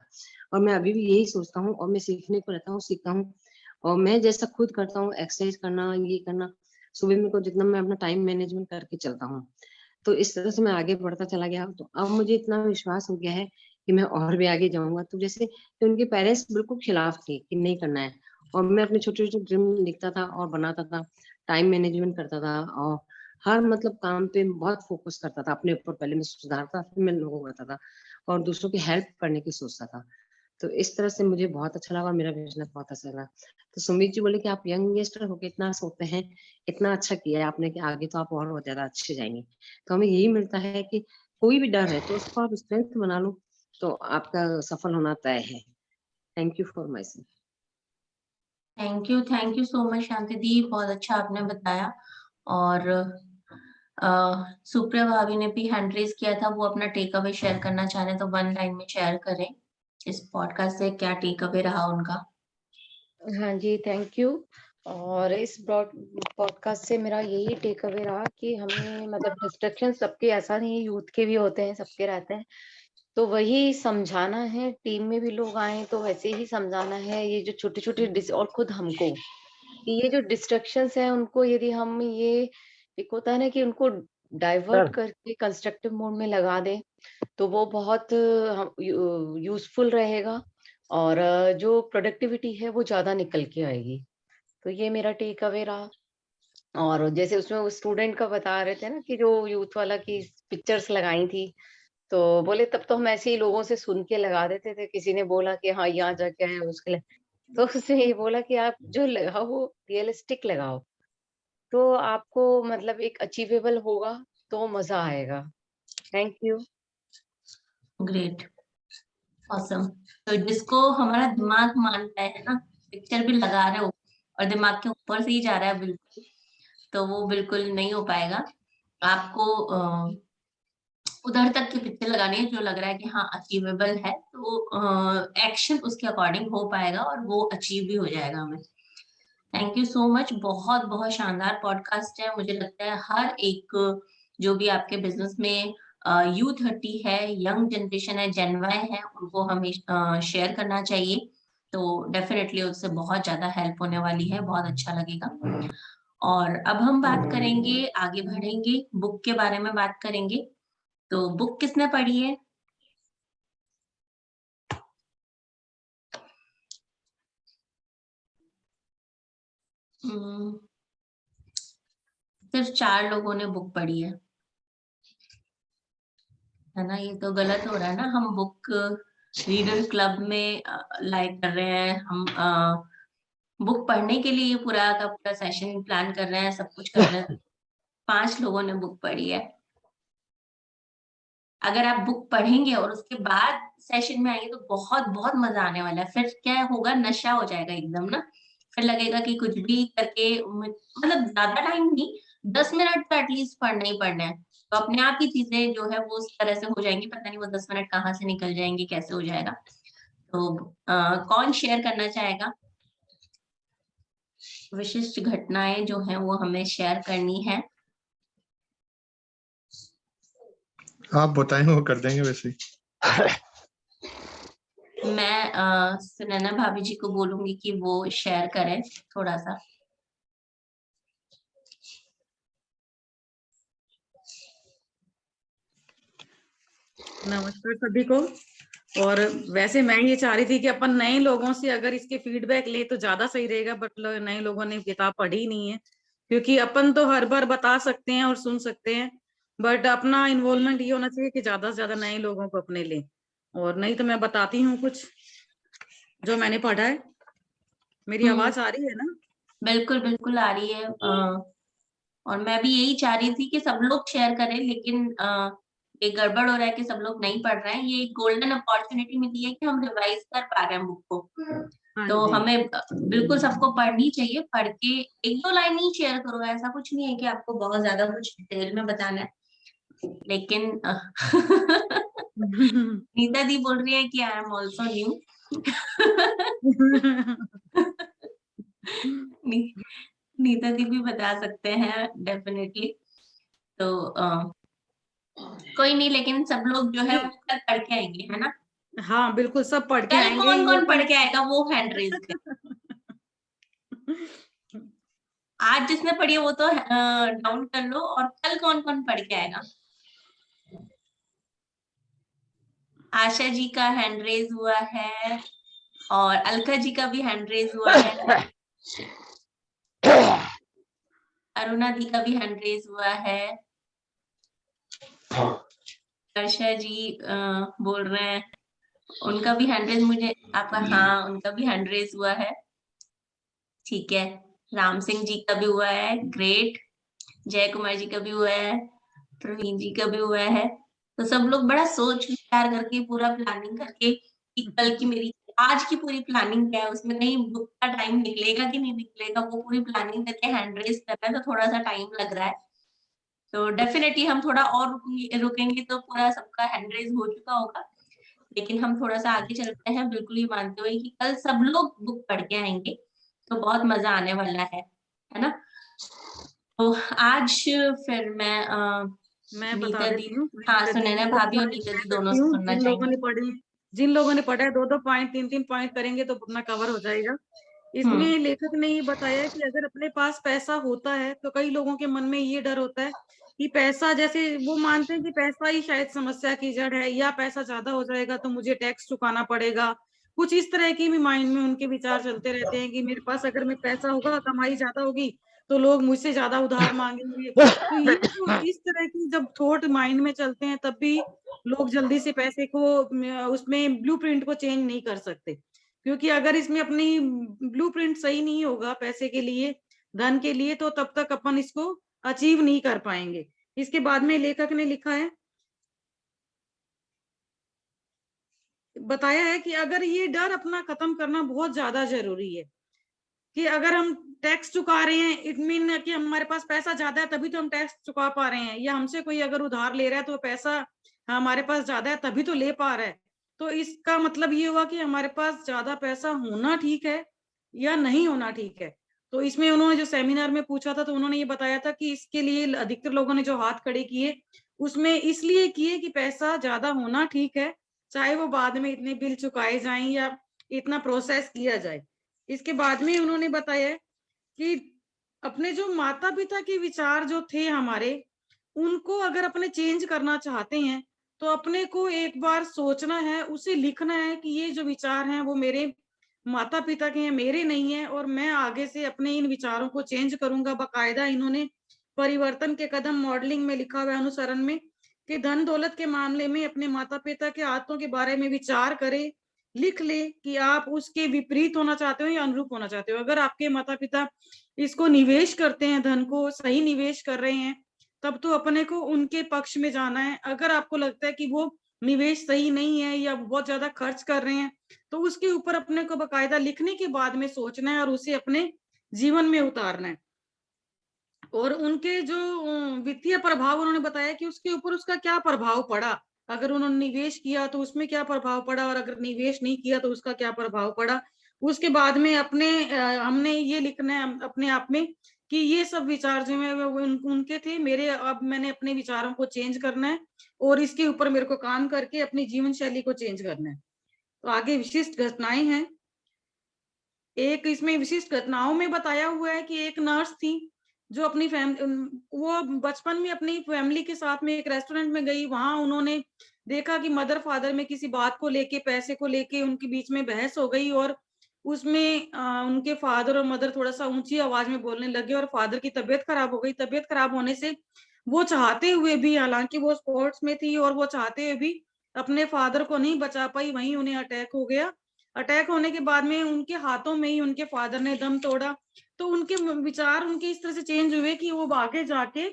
और मैं अभी भी यही सोचता हूँ और मैं सीखने को रहता हूँ, सीखता हूँ। और मैं जैसा खुद करता हूँ, एक्सरसाइज करना, ये करना, सुबह मेरे को जितना, मैं अपना टाइम मैनेजमेंट करके चलता हूँ। तो इस तरह से मैं आगे बढ़ता चला गया। तो अब मुझे इतना विश्वास हो गया है कि मैं और भी आगे जाऊंगा। तो जैसे कि उनके पेरेंट्स बिल्कुल खिलाफ थे कि नहीं करना है, और मैं अपने छोटे छोटे ड्रीम लिखता था और बनाता था, टाइम मैनेजमेंट करता था, और हर मतलब काम पे बहुत फोकस करता था। अपने ऊपर पहले मैं सुधारता, फिर मैं लोगों को बताता और दूसरों की हेल्प करने की सोचता था। तो इस तरह से मुझे बहुत अच्छा लगा, मेरा बिजनेस बहुत अच्छा लगा। तो सुमित जी बोले कि आप यंगस्टर होके इतना सोचते हैं, इतना अच्छा किया है आपने कि आगे तो आप और बहुत ज्यादा अच्छे जाएंगे। तो हमें यही मिलता है कि कोई भी डर है तो उसको आप स्ट्रेंथ बना लो, तो आपका सफल होना तय है। Thank you for myself. Thank you so much Shanti दी, बहुत अच्छा आपने बताया। और सुप्रिया भाभी ने भी हैंड रेज किया था, वो अपना टेक अवे शेयर करना चाह रहे हैं तो 1 लाइन में शेयर करें इस पॉडकास्ट से क्या टेक अवे रहा उनका। हाँ जी, थैंक यू। और इस पॉडकास्ट से मेरा यही टेक अवे रहा कि हमें मतलब डिस्ट्रक्शन सबके, ऐसा नहीं है, यूथ के भी होते हैं, सबके रहते हैं। तो वही समझाना है, टीम में भी लोग आए तो वैसे ही समझाना है। ये जो छोटे छोटे और खुद हमको कि ये जो डिस्ट्रक्शंस है उनको यदि हम ये, एक होता है ना कि उनको डाइवर्ट करके कंस्ट्रक्टिव मोड में लगा दें तो वो बहुत यूजफुल रहेगा। और जो प्रोडक्टिविटी है वो ज्यादा निकल के आएगी। तो ये मेरा टेक अवे रहा। और जैसे उसमें वो स्टूडेंट का बता रहे थे ना कि जो यूथ वाला की पिक्चर्स लगाई थी, तो बोले तब तो हम ऐसे ही लोगों से सुन के लगा देते थे, किसी ने बोला कि हाँ यहाँ जाके आए उसके लिए, तो उसने ये बोला कि आप जो लगाओ वो रियलिस्टिक लगाओ, तो आपको मतलब एक अचीवेबल होगा, तो मजा आएगा। Thank you. Great, awesome. तो जिसको हमारा दिमाग मानता है ना, पिक्चर भी लगा रहे हो और दिमाग के ऊपर से ही जा रहा है बिल्कुल, तो वो बिल्कुल नहीं हो पाएगा। आपको उधर तक की पिक्चर लगानी है जो लग रहा है कि हाँ अचीवेबल है, तो एक्शन उसके अकॉर्डिंग हो पाएगा और वो अचीव भी हो जाएगा हमें। थैंक यू सो मच, बहुत बहुत शानदार पॉडकास्ट है। मुझे लगता है हर एक जो भी आपके बिजनेस में U30 है, यंग जनरेशन है, जेन वाई है, उनको हमें शेयर करना चाहिए। तो डेफिनेटली उससे बहुत ज्यादा हेल्प होने वाली है, बहुत अच्छा लगेगा। और अब हम बात करेंगे, आगे बढ़ेंगे, बुक के बारे में बात करेंगे। तो बुक किसने पढ़ी है? सिर्फ 4 लोगों ने बुक पढ़ी है ना? ये तो गलत हो रहा है ना। हम बुक रीडर क्लब में लाइक कर रहे हैं, हम बुक पढ़ने के लिए पूरा का पूरा सेशन प्लान कर रहे हैं, सब कुछ कर रहे हैं। 5 लोगों ने बुक पढ़ी है। अगर आप बुक पढ़ेंगे और उसके बाद सेशन में आएंगे तो बहुत बहुत मजा आने वाला है। फिर क्या होगा, नशा हो जाएगा एकदम ना। फिर लगेगा कि कुछ भी करके मतलब ज्यादा टाइम नहीं, 10 मिनट तो एटलीस्ट पढ़ना ही पढ़ना है। तो अपने आप ही चीजें जो है वो उस तरह से हो जाएंगी, पता नहीं वो 10 मिनट कहाँ से निकल जाएंगे, कैसे हो जाएगा। तो कौन शेयर करना चाहेगा? विशिष्ट घटनाएं जो है वो हमें शेयर करनी है। आप बताएं, वो कर देंगे वैसे ही। मैं सुनैना भाभी जी को बोलूंगी कि वो शेयर करें थोड़ा सा। नमस्कार सभी को। और वैसे मैं ये चाह रही थी कि अपन नए लोगों से अगर इसके फीडबैक ले तो ज्यादा सही रहेगा, बट नए लोगों ने किताब पढ़ी नहीं है। क्योंकि अपन तो हर बार बता सकते हैं और सुन सकते हैं, बट अपना इन्वॉल्वमेंट ये होना चाहिए कि ज्यादा से ज्यादा नए लोगों को अपने ले। और नहीं तो मैं बताती हूँ कुछ जो मैंने पढ़ा है। मेरी आवाज आ रही है ना? बिल्कुल बिल्कुल आ रही है। और मैं भी यही चाह रही थी कि सब लोग शेयर करें, लेकिन ये गड़बड़ हो रहा है कि सब लोग नहीं पढ़ रहे हैं। ये गोल्डन अपॉर्चुनिटी मिली है कि हम रिवाइज कर पा रहे हैं बुक को। हाँ तो जी। हमें बिल्कुल सबको पढ़नी चाहिए। पढ़ के 1-2 लाइन ही शेयर करो, ऐसा कुछ नहीं है कि आपको बहुत ज्यादा कुछ डिटेल में बताना है। लेकिन नीता दी बोल रही है कि I am also new. Neeta दी भी बता सकते हैं डेफिनेटली। तो कोई नहीं, लेकिन सब लोग जो है वो कल पढ़ के आएंगे, है ना? हाँ बिल्कुल, सब पढ़ के कल आएंगे कौन ये कौन पढ़ अपन। के आएगा वो हैंड रेज कर। आज जिसने पढ़ी है वो तो डाउन कर लो। और कल कौन कौन पढ़ के आएगा? आशा जी का हैंड रेज हुआ है और अलका जी का भी हैंड रेज हुआ है। अरुणा दी का भी हैंड रेज हुआ है। वर्षा जी बोल रहे हैं, उनका भी हैंड रेज मुझे आपका, हाँ उनका भी हैंड रेज हुआ है। ठीक है, राम सिंह जी का भी हुआ है, ग्रेट। जय कुमार जी का भी हुआ है, प्रवीण जी का भी हुआ है। तो सब लोग बड़ा सोच विचार करके पूरा प्लानिंग करके कि कल की मेरी आज की पूरी प्लानिंग क्या है, उसमें कहीं बुक का टाइम निकलेगा कि नहीं निकलेगा, वो पूरी प्लानिंग करके हैंड रेज कर रहा है। तो थोड़ा सा टाइम लग रहा है। तो डेफिनेटली हम थोड़ा और रुकेंगे तो पूरा सबका हैंड रेज हो चुका होगा। लेकिन हम थोड़ा सा आगे चलते हैं, बिल्कुल ये मानते हुए कि कल सब लोग बुक पढ़ के आएंगे तो बहुत मजा आने वाला है ना? तो आज फिर मैं बता नीता दी, देती हूँ। हाँ सुनैना भाभी और नीता दी दोनों से सुनना चाहेंगे। जिन लोगों ने पढ़ा है 2-2 पॉइंट 3-3 पॉइंट करेंगे तो अपना कवर हो जाएगा। इसमें लेखक ने ये बताया कि अगर अपने पास पैसा होता है तो कई लोगों के मन में ये डर होता है कि पैसा, जैसे वो मानते हैं कि पैसा ही शायद समस्या की जड़ है, या पैसा ज्यादा हो जाएगा तो मुझे टैक्स चुकाना पड़ेगा। कुछ इस तरह की भी माइंड में उनके विचार चलते रहते हैं कि मेरे पास अगर मैं पैसा होगा, कमाई ज्यादा होगी तो लोग मुझसे ज्यादा उधार मांगेंगे। तो ये जो इस तरह की जब थॉट माइंड में चलते हैं तब भी लोग जल्दी से पैसे को उसमें ब्लूप्रिंट को चेंज नहीं कर सकते। क्योंकि अगर इसमें अपनी ब्लूप्रिंट सही नहीं होगा पैसे के लिए, धन के लिए, तो तब तक अपन इसको अचीव नहीं कर पाएंगे। इसके बाद में लेखक ने लिखा है, बताया है कि अगर ये डर अपना खत्म करना बहुत ज्यादा जरूरी है कि अगर हम टैक्स चुका रहे हैं, इट मीन कि हमारे पास पैसा ज्यादा है तभी तो हम टैक्स चुका पा रहे हैं, या हमसे कोई अगर उधार ले रहा है तो पैसा हमारे पास ज्यादा है तभी तो ले पा रहा है। तो इसका मतलब ये हुआ कि हमारे पास ज्यादा पैसा होना ठीक है या नहीं होना ठीक है। तो इसमें उन्होंने जो सेमिनार में पूछा था तो उन्होंने ये बताया था कि इसके लिए अधिकतर लोगों ने जो हाथ खड़े किए उसमें इसलिए किए कि पैसा ज्यादा होना ठीक है, चाहे वो बाद में इतने बिल चुकाए जाएं या इतना प्रोसेस किया जाए। इसके बाद में उन्होंने बताया कि अपने जो माता पिता के विचार जो थे हमारे, उनको अगर अपने चेंज करना चाहते हैं तो अपने को एक बार सोचना है, उसे लिखना है कि ये जो विचार हैं वो मेरे माता पिता के हैं, मेरे नहीं है, और मैं आगे से अपने इन विचारों को चेंज करूंगा। बाकायदा इन्होंने परिवर्तन के कदम मॉडलिंग में लिखा हुआ है, अनुसरण में, कि धन दौलत के मामले में अपने माता पिता के आदतों के बारे में विचार करे, लिख ले कि आप उसके विपरीत होना चाहते हो या अनुरूप होना चाहते हो। अगर आपके माता पिता इसको निवेश करते हैं, धन को सही निवेश कर रहे हैं, तब तो अपने को उनके पक्ष में जाना है। अगर आपको लगता है कि वो निवेश सही नहीं है या बहुत ज्यादा खर्च कर रहे हैं, तो उसके ऊपर अपने को बाकायदा लिखने के बाद में सोचना है और उसे अपने जीवन में उतारना है। और उनके जो वित्तीय प्रभाव उन्होंने बताया कि उसके ऊपर उसका क्या प्रभाव पड़ा, अगर उन्होंने निवेश किया तो उसमें क्या प्रभाव पड़ा, और अगर निवेश नहीं किया तो उसका क्या प्रभाव पड़ा। उसके बाद में अपने हमने ये लिखना है अपने आप में कि ये सब विचार जो है वो उनके थे, मेरे, अब मैंने अपने विचारों को चेंज करना है और इसके ऊपर मेरे को काम करके अपनी जीवन शैली को चेंज करना है। तो आगे विशिष्ट घटनाएं हैं। एक इसमें विशिष्ट घटनाओं में बताया हुआ है कि एक नर्स थी जो अपनी वो बचपन में अपनी फैमिली के साथ में एक रेस्टोरेंट में गई। वहां उन्होंने देखा कि मदर फादर में किसी बात को लेके, पैसे को लेके उनके बीच में बहस हो गई, और उसमें उनके फादर और मदर थोड़ा सा ऊंची आवाज में बोलने लगे और फादर की तबीयत खराब हो गई। तबीयत खराब होने से वो चाहते हुए भी, हालांकि वो स्पोर्ट्स में थी और वो चाहते हुए भी अपने फादर को नहीं बचा पाई, वहीं उन्हें अटैक हो गया। अटैक होने के बाद में उनके हाथों में ही उनके फादर ने दम तोड़ा। तो उनके विचार उनके इस तरह से चेंज हुए कि वो आगे जाके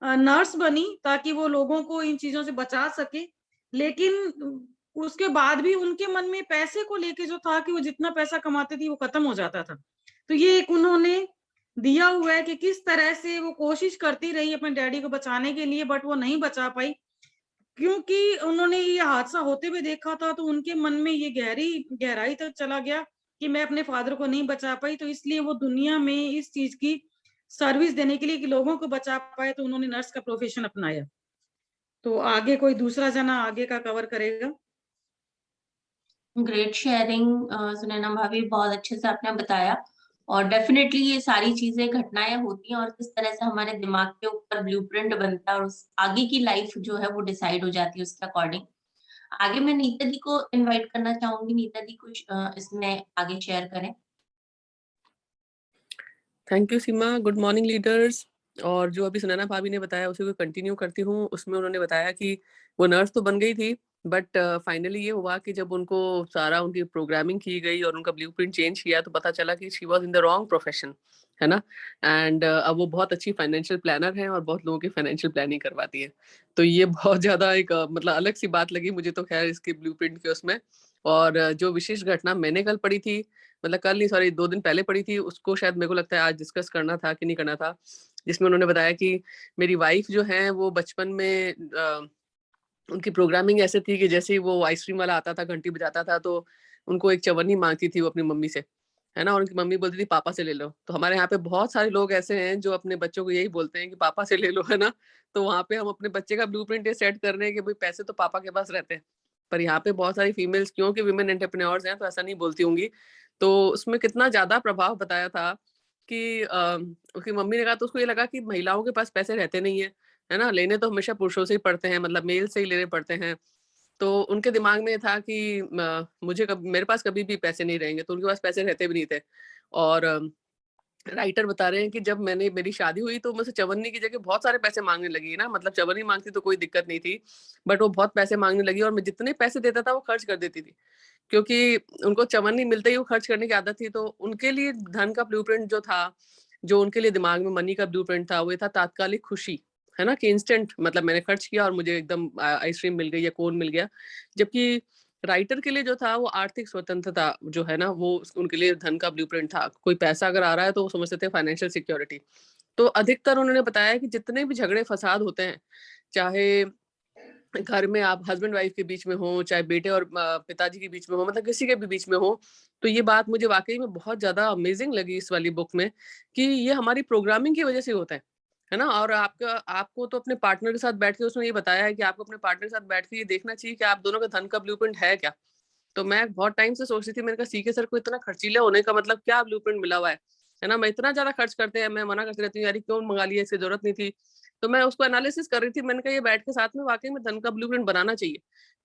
नर्स बनी ताकि वो लोगों को इन चीजों से बचा सके। लेकिन उसके बाद भी उनके मन में पैसे को लेके जो था कि वो जितना पैसा कमाती थी वो खत्म हो जाता था। तो ये एक उन्होंने दिया हुआ है कि किस तरह से वो कोशिश करती रही अपने डैडी को बचाने के लिए, बट वो नहीं बचा पाई, क्योंकि उन्होंने ये हादसा होते हुए देखा था। तो उनके मन में ये गहराई तक चला गया कि मैं अपने फादर को नहीं बचा पाई, तो इसलिए वो दुनिया में इस चीज की सर्विस देने के लिए कि लोगों को बचा पाए, तो उन्होंने नर्स का प्रोफेशन अपनाया। तो आगे कोई दूसरा जना आगे का कवर करेगा। ग्रेट शेयरिंग सुनैना भाभी, बहुत अच्छे से आपने बताया। और डेफिनेटली ये सारी चीजें, घटनाएं होती हैं और किस तरह से हमारे दिमाग के ऊपर ब्लूप्रिंट बनता है और उस आगे की लाइफ जो है वो डिसाइड हो जाती है उसके अकॉर्डिंग। आगे मैं नीता दी को इनवाइट करना चाहूंगी। नीता दी कुछ इसमें आगे शेयर करें। Thank you Seema. Good morning leaders. और जो अभी सुनैना भाभी ने बताया उसे को कंटिन्यू करती हूँ। उसमें उन्होंने बताया कि वो नर्स तो बन गई थी, बट फाइनली ये हुआ कि जब उनको सारा उनकी प्रोग्रामिंग की गई और उनका ब्लूप्रिंट चेंज किया तो पता चला कि she was in the wrong profession, है ना। एंड अब वो बहुत अच्छी फाइनेंशियल प्लानर है और बहुत लोगों की फाइनेंशियल प्लानिंग करवाती है। तो ये बहुत ज्यादा एक मतलब अलग सी बात लगी मुझे तो, खैर इसके ब्लूप्रिंट के उसमें। और जो विशेष घटना मैंने कल पढ़ी थी, मतलब कल नहीं, सॉरी 2 दिन पहले पढ़ी थी, उसको शायद मेरे को लगता है आज डिस्कस करना था कि नहीं करना था। जिसमें उन्होंने बताया कि मेरी वाइफ जो है वो बचपन में उनकी प्रोग्रामिंग ऐसे थी कि जैसे ही वो आइसक्रीम वाला आता था, घंटी बजाता था, तो उनको एक चवन्नी मांगती थी वो अपनी मम्मी से, है ना। और उनकी मम्मी बोलती थी पापा से ले लो। तो हमारे यहाँ पे बहुत सारे लोग ऐसे हैं जो अपने बच्चों को यही बोलते हैं कि पापा से ले लो, है ना। तो वहाँ पे हम अपने बच्चे का ब्लूप्रिंट ये सेट कर रहे हैं कि भाई पैसे तो पापा के पास रहते हैं। पर यहाँ पे बहुत सारी फीमेल्स, क्योंकि विमेन एंटरप्रेन्योर्स हैं, तो ऐसा नहीं बोलती होंगी। तो उसमें कितना ज्यादा प्रभाव बताया था कि उसकी मम्मी ने कहा, तो उसको ये लगा कि महिलाओं के पास पैसे रहते नहीं है ना, लेने तो हमेशा पुरुषों से ही पड़ते हैं, मतलब मेल से ही लेने पड़ते हैं। तो उनके दिमाग में था कि मेरे पास कभी भी पैसे नहीं रहेंगे, तो उनके पास पैसे रहते भी नहीं थे। और राइटर बता रहे हैं कि जब मेरी शादी हुई तो मुझसे चवन्नी की जगह बहुत सारे पैसे मांगने लगी ना, मतलब चवन्नी मांगती तो कोई दिक्कत नहीं थी, बट वो बहुत पैसे मांगने लगी और मैं जितने पैसे देता था वो खर्च कर देती थी, क्योंकि उनको चवन्नी मिलते ही वो खर्च करने की आदत थी। तो उनके लिए धन का ब्लूप्रिंट जो था, जो उनके लिए दिमाग में मनी का ब्लूप्रिंट था, वो था तात्कालिक खुशी, है ना, कि इंस्टेंट, मतलब मैंने खर्च किया और मुझे एकदम आइसक्रीम मिल गई या कोन मिल गया। जबकि राइटर के लिए जो था वो आर्थिक स्वतंत्रता जो है ना, वो उनके लिए धन का ब्लूप्रिंट था। कोई पैसा अगर आ रहा है तो वो समझते थे फाइनेंशियल सिक्योरिटी। तो अधिकतर उन्होंने बताया कि जितने भी झगड़े फसाद होते हैं, चाहे घर में आप हस्बैंड वाइफ के बीच में हो, चाहे बेटे और पिताजी के बीच में हो, मतलब किसी के भी बीच में हो, तो ये बात मुझे वाकई में बहुत ज्यादा अमेजिंग लगी इस वाली बुक में, कि ये हमारी प्रोग्रामिंग की वजह से होता है। है ना। और आपको तो अपने पार्टनर के साथ बैठ के उसने ये बताया है कि आपको अपने पार्टनर के साथ बैठ के ये देखना चाहिए कि आप दोनों का धन का ब्लूप्रिंट है क्या। तो मैं बहुत टाइम से सोच रही थी, मैंने कहा सीके सर को इतना खर्चीला होने का मतलब क्या ब्लूप्रिंट मिला हुआ है ना। मैं इतना ज्यादा खर्च करते हैं, मैं मना करती रहती हूँ यार क्यों मंगा लिया, इसकी जरूरत नहीं थी। तो मैं उसको एनालिसिस कर रही थी, मैंने कहा ये बैठ के साथ में वाकई में धन का ब्लूप्रिंट बनाना चाहिए,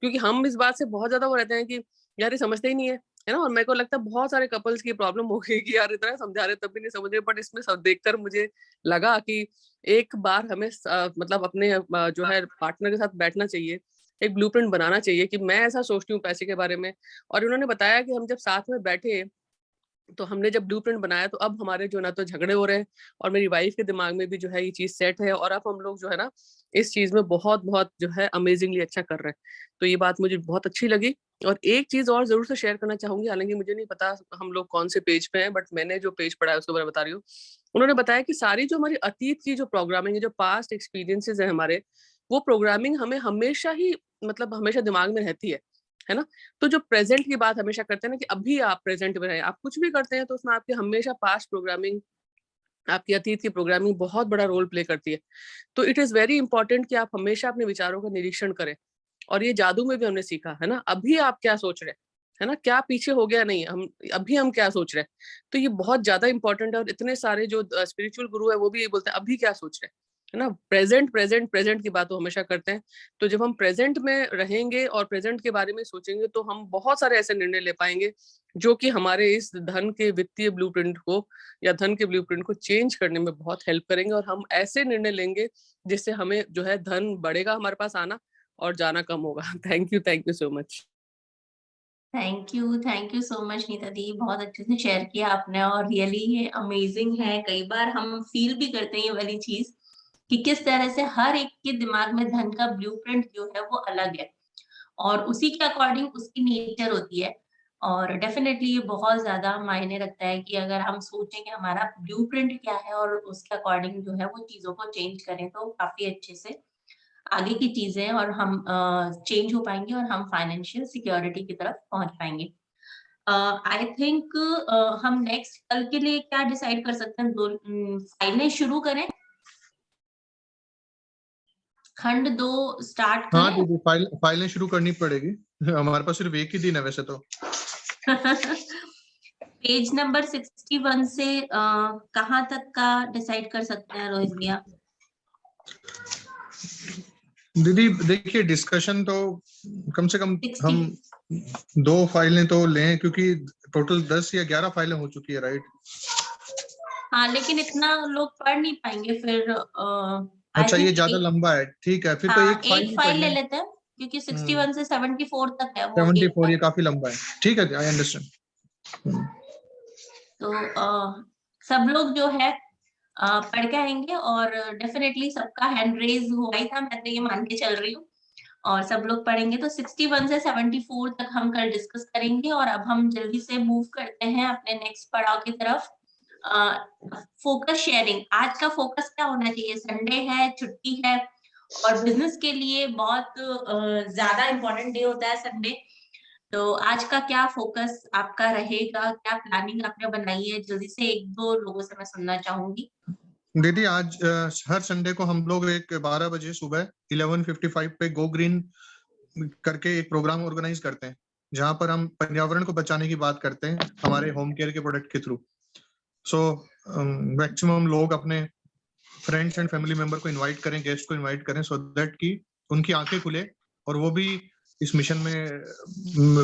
क्योंकि हम इस बात से बहुत ज्यादा वो रहते हैं कि यार ये समझते ही नहीं है ना। और मेरे को लगता है बहुत सारे कपल्स की प्रॉब्लम हो गई कि यार इतना समझा रहे तब भी नहीं समझ रहे। बट इसमें सब देखकर मुझे लगा कि एक बार हमें मतलब अपने जो है पार्टनर के साथ बैठना चाहिए, एक ब्लूप्रिंट बनाना चाहिए कि मैं ऐसा सोचती हूँ पैसे के बारे में। और उन्होंने बताया कि हम जब साथ में बैठे तो हमने जब ब्लूप्रिंट बनाया तो अब हमारे जो ना तो झगड़े हो रहे हैं, और मेरी वाइफ के दिमाग में भी जो है ये चीज सेट है, और अब हम लोग जो है ना इस चीज में बहुत बहुत जो है अमेजिंगली अच्छा कर रहे हैं। तो ये बात मुझे बहुत अच्छी लगी। और एक चीज और जरूर से शेयर करना चाहूंगी, हालांकि मुझे नहीं पता हम लोग कौन से पेज पे हैं, बट मैंने जो पेज पढ़ा है उसके बारे में बता रही हूँ। उन्होंने बताया कि सारी जो हमारी अतीत की जो प्रोग्रामिंग है, जो पास्ट एक्सपीरियंसेस है हमारे, वो प्रोग्रामिंग हमें हमेशा ही मतलब हमेशा दिमाग में रहती है ना। तो जो प्रेजेंट की बात हमेशा करते हैं ना कि अभी आप प्रेजेंट में रहें, आप कुछ भी करते हैं तो उसमें आपकी हमेशा पास्ट प्रोग्रामिंग, आपकी अतीत की प्रोग्रामिंग बहुत बड़ा रोल प्ले करती है। तो इट इज वेरी इंपॉर्टेंट कि आप हमेशा अपने विचारों का निरीक्षण करें। और ये जादू में भी हमने सीखा है ना, अभी आप क्या सोच रहे हैं, है ना, क्या पीछे हो गया नहीं, हम क्या सोच रहे हैं। तो ये बहुत ज्यादा इंपॉर्टेंट है। और इतने सारे जो स्पिरिचुअल गुरु है वो भी ये बोलते हैं अभी क्या सोच रहे हैं, है ना। प्रेजेंट प्रेजेंट प्रेजेंट की बात वो हमेशा करते हैं। तो जब हम प्रेजेंट में रहेंगे और प्रेजेंट के बारे में सोचेंगे तो हम बहुत सारे ऐसे निर्णय ले पाएंगे जो कि हमारे इस धन के वित्तीय ब्लूप्रिंट को या धन के ब्लूप्रिंट को चेंज करने में बहुत हेल्प करेंगे। और हम ऐसे निर्णय लेंगे जिससे हमें जो है धन बढ़ेगा हमारे पास आना, और जाना कम होगा। Thank you so much. Thank you so much Neeta दी, बहुत अच्छे से शेयर किया आपने। और रियली ये अमेजिंग है, कई बार हम फील भी करते हैं ये वाली चीज कि किस तरह से हर एक के दिमाग में धन का ब्लूप्रिंट जो है वो अलग है, और उसी के अकॉर्डिंग उसकी नेचर होती है। और डेफिनेटली ये बहुत ज्यादा मायने रखता है कि अगर हम सोचें कि हमारा ब्लूप्रिंट क्या है और उसके अकॉर्डिंग जो है वो चीजों को चेंज करें, तो काफी अच्छे से आगे की चीजें और हम चेंज हो पाएंगे और हम फाइनेंशियल सिक्योरिटी की तरफ पहुंच पाएंगे। आई थिंक हम नेक्स्ट कल के लिए क्या डिसाइड कर सकते हैं, फाइलें शुरू करें, खंड 2 स्टार्ट हाँ करें। दीदी, फाइलें शुरू करनी पड़ेगी, हमारे पास सिर्फ एक ही दिन है वैसे तो। पेज नंबर 61 से कहाँ तक का डिसाइड कर सकते हैं रोहित भैया? दीदी देखिए, डिस्कशन तो कम से कम 60। हम 2 फाइलें तो लें, क्योंकि टोटल 10 या 11 फाइलें हो चुकी है, राइट। हाँ, लेकिन इतना लोग पढ़ नहीं पाएंगे फिर। आई अच्छा, ये थिंक ज्यादा लंबा है, ठीक है, फिर तो हाँ, एक फाइल एक ही पढ़ फाइल ले लें। लेते हैं, क्योंकि 61 से 74 तक है वो एक 74 फाइल। ये काफी लंबा है, ठीक है, आई अंडरस्टैंड। तो सब लोग जो है पढ़ के आएंगे, और डेफिनेटली सबका हैंड रेज हुआ ही था, मैं तो ये मान के चल रही हूँ। और सब लोग पढ़ेंगे तो 61 से 74 तक हम कल डिस्कस करेंगे। और अब हम जल्दी से मूव करते हैं अपने नेक्स्ट पड़ाव की तरफ। फोकस शेयरिंग, आज का फोकस क्या होना चाहिए? संडे है, छुट्टी है, और बिजनेस के लिए बहुत ज्यादा इम्पोर्टेंट डे होता है संडे। तो आज का क्या फोकस आपका रहेगा, क्या प्लानिंग आपने बनाई है? जल्दी से 1-2 लोगों से मैं सुनना चाहूंगी। दीदी आज हर संडे को हम लोग एक 12 बजे सुबह 11:55 पे गो ग्रीन करके एक प्रोग्राम ऑर्गेनाइज करते हैं, जहां पर हम पर्यावरण को बचाने की बात करते हैं हमारे होम केयर के प्रोडक्ट के थ्रू। सो मैक्सिमम लोग अपने फ्रेंड्स एंड फैमिली मेंबर को इनवाइट करें, गेस्ट को इनवाइट करें, सो दैट कि उनकी आंखें खुले और वो भी इस मिशन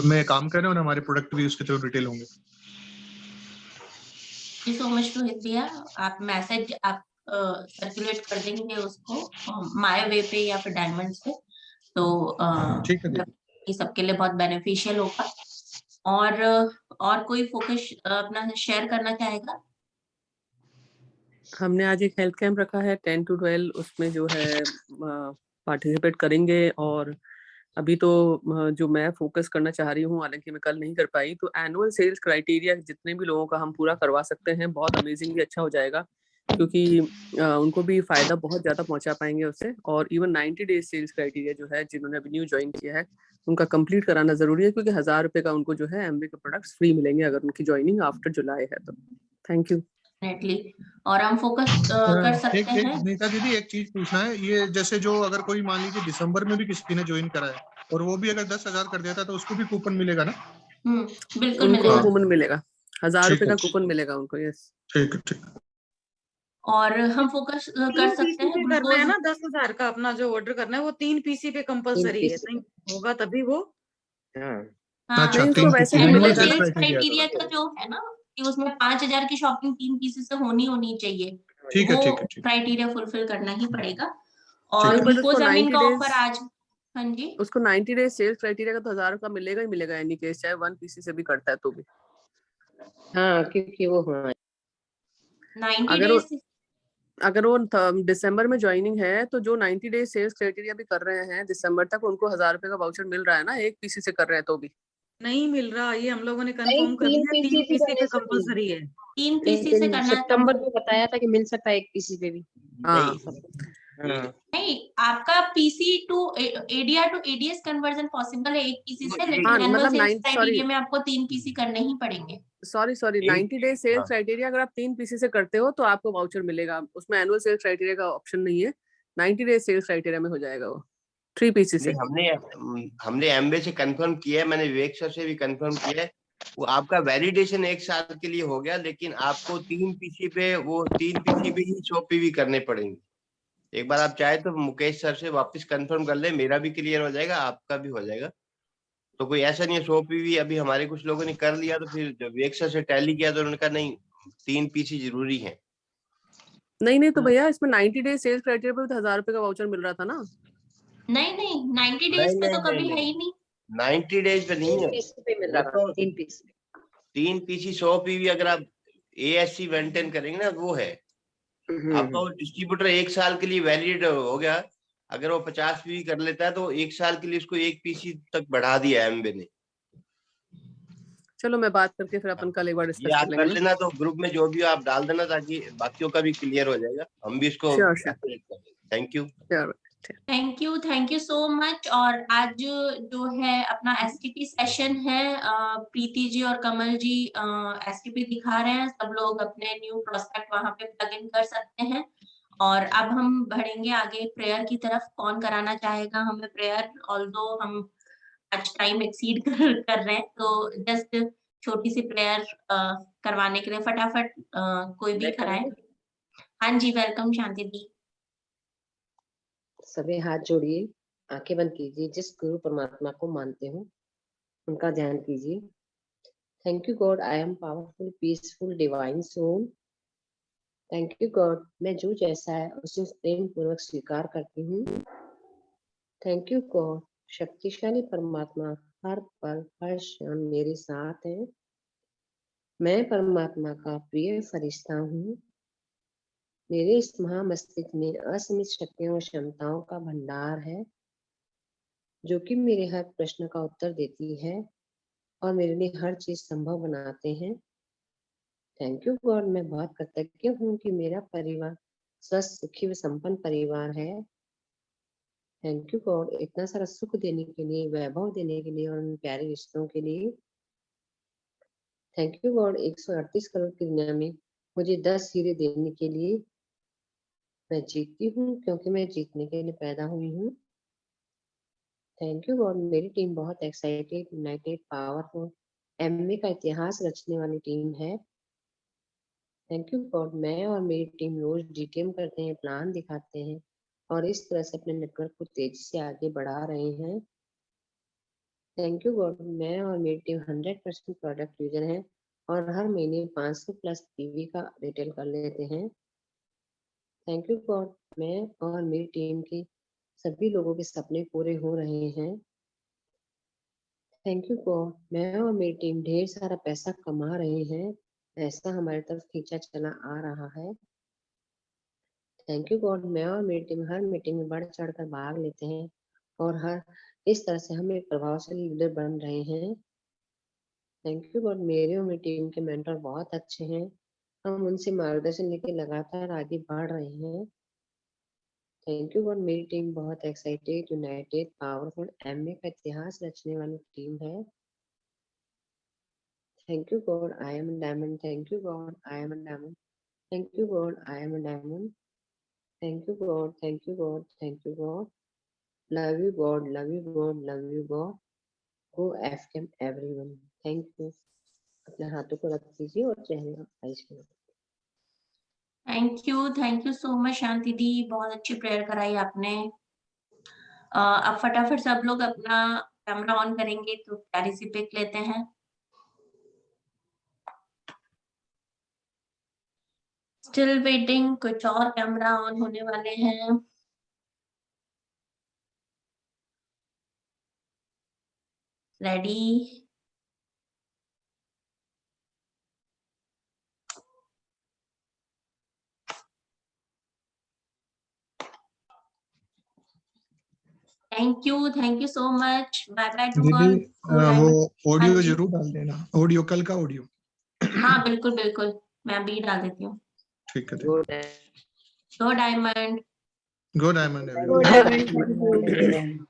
में काम करें, और हमारे प्रोडक्ट भी उसके थ्रू रिटेल होंगे। Thank you so much Rohit भैया, आप मैसेज आप सर्कुलेट कर देंगे उसको माय वे पे या फिर डायमंड्स पे, तो ठीक है दीदी। ये सबके लिए बहुत बेनिफिशियल होगा। और कोई फोकस अपना शेयर करना चाहेगा? हमने आज एक हेल्थ कैंप रखा है 10 to 12, उसमें जो है पार्टिसिपेट करेंगे। और अभी तो जो मैं फोकस करना चाह रही हूँ, हालांकि मैं कल नहीं कर पाई, तो एनुअल सेल्स क्राइटेरिया जितने भी लोगों का हम पूरा करवा सकते हैं बहुत अमेजिंगली अच्छा हो जाएगा, क्योंकि उनको भी फायदा बहुत ज्यादा पहुंचा पाएंगे उससे। और इवन 90 डेज सेल्स क्राइटेरिया जो है, जिन्होंने अभी न्यू ज्वाइन किया है उनका कंप्लीट कराना जरूरी है, क्योंकि 1000 रुपए का उनको जो है एमवे के प्रोडक्ट्स फ्री मिलेंगे अगर उनकी ज्वाइनिंग आफ्टर जुलाई है तो। Thank you. डेफिनेटली, और हम फोकस कर सकते एक हैं। नीता दीदी, एक चीज पूछना है, ये जैसे जो अगर कोई मान लीजिए दिसंबर में भी किसी ने ज्वाइन करा है और वो भी अगर 10,000 कर देता है तो उसको भी कूपन मिलेगा ना? बिल्कुल उनको मिलेगा। कूपन मिलेगा, 1000 ठीक रुपए है, का कूपन मिलेगा उनको। यस, ठीक है, ठीक है। और हम फोकस कर 3 सकते पीसी हैं पे करना है ग्लूकोज। ना 10,000 का, अपना जो ऑर्डर करना है वो 3 पीसी पे 3 कंपलसरी है, पीसी नहीं पे। होगा तभी वो। हाँ, हाँ, अच्छा, नहीं उसको 3 वैसे पीसी भी एनुअल मिनिमम मिलेगा सेल्स ना। सेल्स क्राइटेरिया है क्राइटेरिया थोड़ा। का जो है ना कि उसमें 5,000 की शॉपिंग 3 पीसेस से होनी चाहिए, ठीक है, वो ठीक है, ठीक क्राइटेरिया फुलफिल करना ही पड़ेगा। और ठीक है। बट उसको ग्लूकोजामिन 90 का डेज ऑफर आज, हाँ जी, उसको 90 डेज सेल्स क्राइटेरिया का तो 1000 का मिलेगा ही मिलेगा, एनी केस, चाहे 1 पीसी से भी करता है तो भी। हाँ, क्योंकि वो, हाँ 90 अगर वो डेज। अगर वो दिसंबर में ज्वाइनिंग है तो जो 90 डेज सेल्स क्राइटेरिया भी कर रहे हैं दिसंबर तक, उनको 1000 रुपए का वाउचर मिल रहा है ना, एक पीसी से कर रहे हैं तो भी। नहीं मिल रहा, ये हम लोगों ने नहीं, कंफर्म कर 3 लिया, 3 पीसी से पीसी करने पे से नहीं, कंपलसरी है। 3 पीसी से लेकिन करना है तो सितंबर में बताया था कि मिल सकता है 1 पीसी पे भी। हाँ, हाँ, नहीं, आपका PC to ADR to ADS conversion possible है 1 पीसी से, हाँ, लेकिन एनुअल मतलब सेल्स 9 सॉरी क्राइटेरिया में आपको 3 पीसी करने ही पड़ेंगे। सॉरी 90 डेज सेल्स क्राइटेरिया अगर आप 3 पीसी से करते हो तो आपको वाउचर मिलेगा, उसमें एनुअल सेल्स क्राइटेरिया का ऑप्शन नहीं है। 90 डेज सेल्स क्राइटेरिया में हो जाएगा वो 3 पीसी से। नहीं, हमने एमबे से कंफर्म किया है, मैंने विवेक सर से भी कंफर्म किया है, वो आपका वैलिडेशन 1 साल के लिए हो गया, लेकिन आपको 3 पीसी पे वो 3 पीसी पे ही 100 पीवी करने पड़ेंगे। एक बार आप चाहे तो मुकेश सर से वापस कंफर्म कर ले, मेरा भी क्लियर हो जाएगा, आपका भी हो जाएगा। तो कोई ऐसा नहीं है 100 पीवी अभी हमारे कुछ लोगों ने कर लिया, तो फिर जब विवेक सर से टैली किया तो उन्होंने कहा नहीं 3 पीसी जरूरी है। नहीं तो भैया इसमें 90 डेज सेल्स क्राइटेरिया पे तो 1000 रुपए का वाउचर मिल रहा था ना। नहीं 90 डेज नहीं पे तो नहीं कभी है नहीं ही नहीं। 90 डेज पे नहीं 3 है पीसी पे मिल वो रहा था, तो। 3 पीसी। 3 पीसी 100 पीवी अगर आप एएससी मेंटेन करेंगे ना, वो है आपका। वो डिस्ट्रीब्यूटर 1 साल के लिए वैलिड हो गया, अगर वो 50 पीवी कर लेता है तो 1 साल के लिए उसको 1 पीसी तक बढ़ा दिया है एमबे ने। चलो मैं बात करके फिर अपन कल एक बार ये डिस्कस आप कर कर लेंगे ना। लेना, तो ग्रुप में जो भी हो आप डाल देना, ताकि बाकियों का भी क्लियर हो जाएगा, हम भी इसको श्योर एक्टिवेट कर देंगे। Thank you. Thank you so much. और आज जो है अपना एसटीपी सेशन है, प्रीति जी और कमल जी एसटीपी दिखा रहे हैं, सब लोग अपने न्यू प्रोस्पेक्ट वहां पे प्लग इन कर सकते हैं। और अब हम बढ़ेंगे आगे प्रेयर की तरफ। कौन कराना चाहेगा हमें प्रेयर? ऑल्दो हम आज टाइम एक्सीड कर रहे हैं, तो जस्ट छोटी सी प्रेयर करवाने के लिए फटाफट कोई भी मैं कराए। करूँ? हाँ जी, वेलकम शांति दी। सभी हाथ जोड़िए, आंखें बंद कीजिए। जिस गुरु परमात्मा को मानते हो उनका ध्यान कीजिए। Thank you God, I am powerful, peaceful, divine soul. Thank you God, मैं जो जैसा है उसे प्रेम पूर्वक स्वीकार करती हूँ। थैंक यू गॉड, शक्तिशाली परमात्मा हर पल हर क्षण मेरे साथ है। मैं परमात्मा का प्रिय फरिश्ता हूँ। मेरे इस महामस्तिष्क में असीमित शक्तियों और क्षमताओं का भंडार है, जो कि मेरे हर प्रश्न का उत्तर देती है और मेरे लिए हर चीज संभव बनाते हैं। थैंक यू गॉड, मैं बहुत कृतज्ञ हूँ कि मेरा परिवार स्वस्थ, सुखी व संपन्न परिवार है। थैंक यू गॉड, इतना सारा सुख देने के लिए, वैभव देने के लिए और उन प्यारे रिश्तों के लिए। थैंक यू गॉड, 138 करोड़ की दुनिया में मुझे 10 हीरे देने के लिए। मैं जीतती हूँ क्योंकि मैं जीतने के लिए पैदा हुई हूँ। थैंक यू गॉड, मेरी टीम बहुत एक्साइटेड, यूनाइटेड, पावरफुल, एमए का इतिहास रचने वाली टीम है। थैंक यू गॉड, मैं और मेरी टीम रोज डीटीएम करते हैं, प्लान दिखाते हैं और इस तरह से अपने नेटवर्क को तेजी से आगे बढ़ा रहे हैं। थैंक यू गॉड, मैं और मेरी टीम 100% प्रोडक्ट यूजर हैं और हर महीने 500 प्लस पीवी का रिटेल कर लेते हैं। थैंक यू गॉड, मैं और मेरी टीम के सभी लोगों के सपने पूरे हो रहे हैं। थैंक यू गॉड, मैं और मेरी टीम ढेर सारा पैसा कमा रहे हैं, पैसा हमारी तरफ खींचा चला आ रहा है। थैंक यू गॉड, मैं और मेरी टीम हर मीटिंग में बढ़ चढ़ कर भाग लेते हैं और हर इस तरह से हम एक प्रभावशाली लीडर बन रहे हैं। थैंक यू गॉड, मेरे और मेरी टीम के मेंटर बहुत अच्छे हैं, हम उनसे मार्गदर्शन लेके लगातार आगे बढ़ रहे हैं। थैंक यू गॉड, मेरी टीम बहुत एक्साइटेड, यूनाइटेड, पावरफुल, एमए का इतिहास रचने वाली टीम है। Thank you God, I M diamond. Thank you God, I M diamond. Thank you God, I am a diamond. Thank you God, thank you God, thank you God. Love you God, love you God, love you God. Go Afghan everyone. Thank you. अपने हाथों को रख दीजिए और चेहरे eyes करो। Thank you so much Shanti दी, बहुत अच्छी प्रेयर कराई आपने। अब फटाफट सब लोग अपना कैमरा ऑन करेंगे तो प्यारी सी पिक लेते हैं। स्टिल वेटिंग, कुछ और कैमरा ऑन होने वाले हैं। Ready? Thank you so much. Bye bye to all. दीदी वो ऑडियो हाँ जी। जरूर डाल देना, ऑडियो कल का ऑडियो। हाँ बिल्कुल मैं अभी डाल देती हूँ। ठीक है। Go गो डायमंड। गो diamond Good everyone. morning, everyone.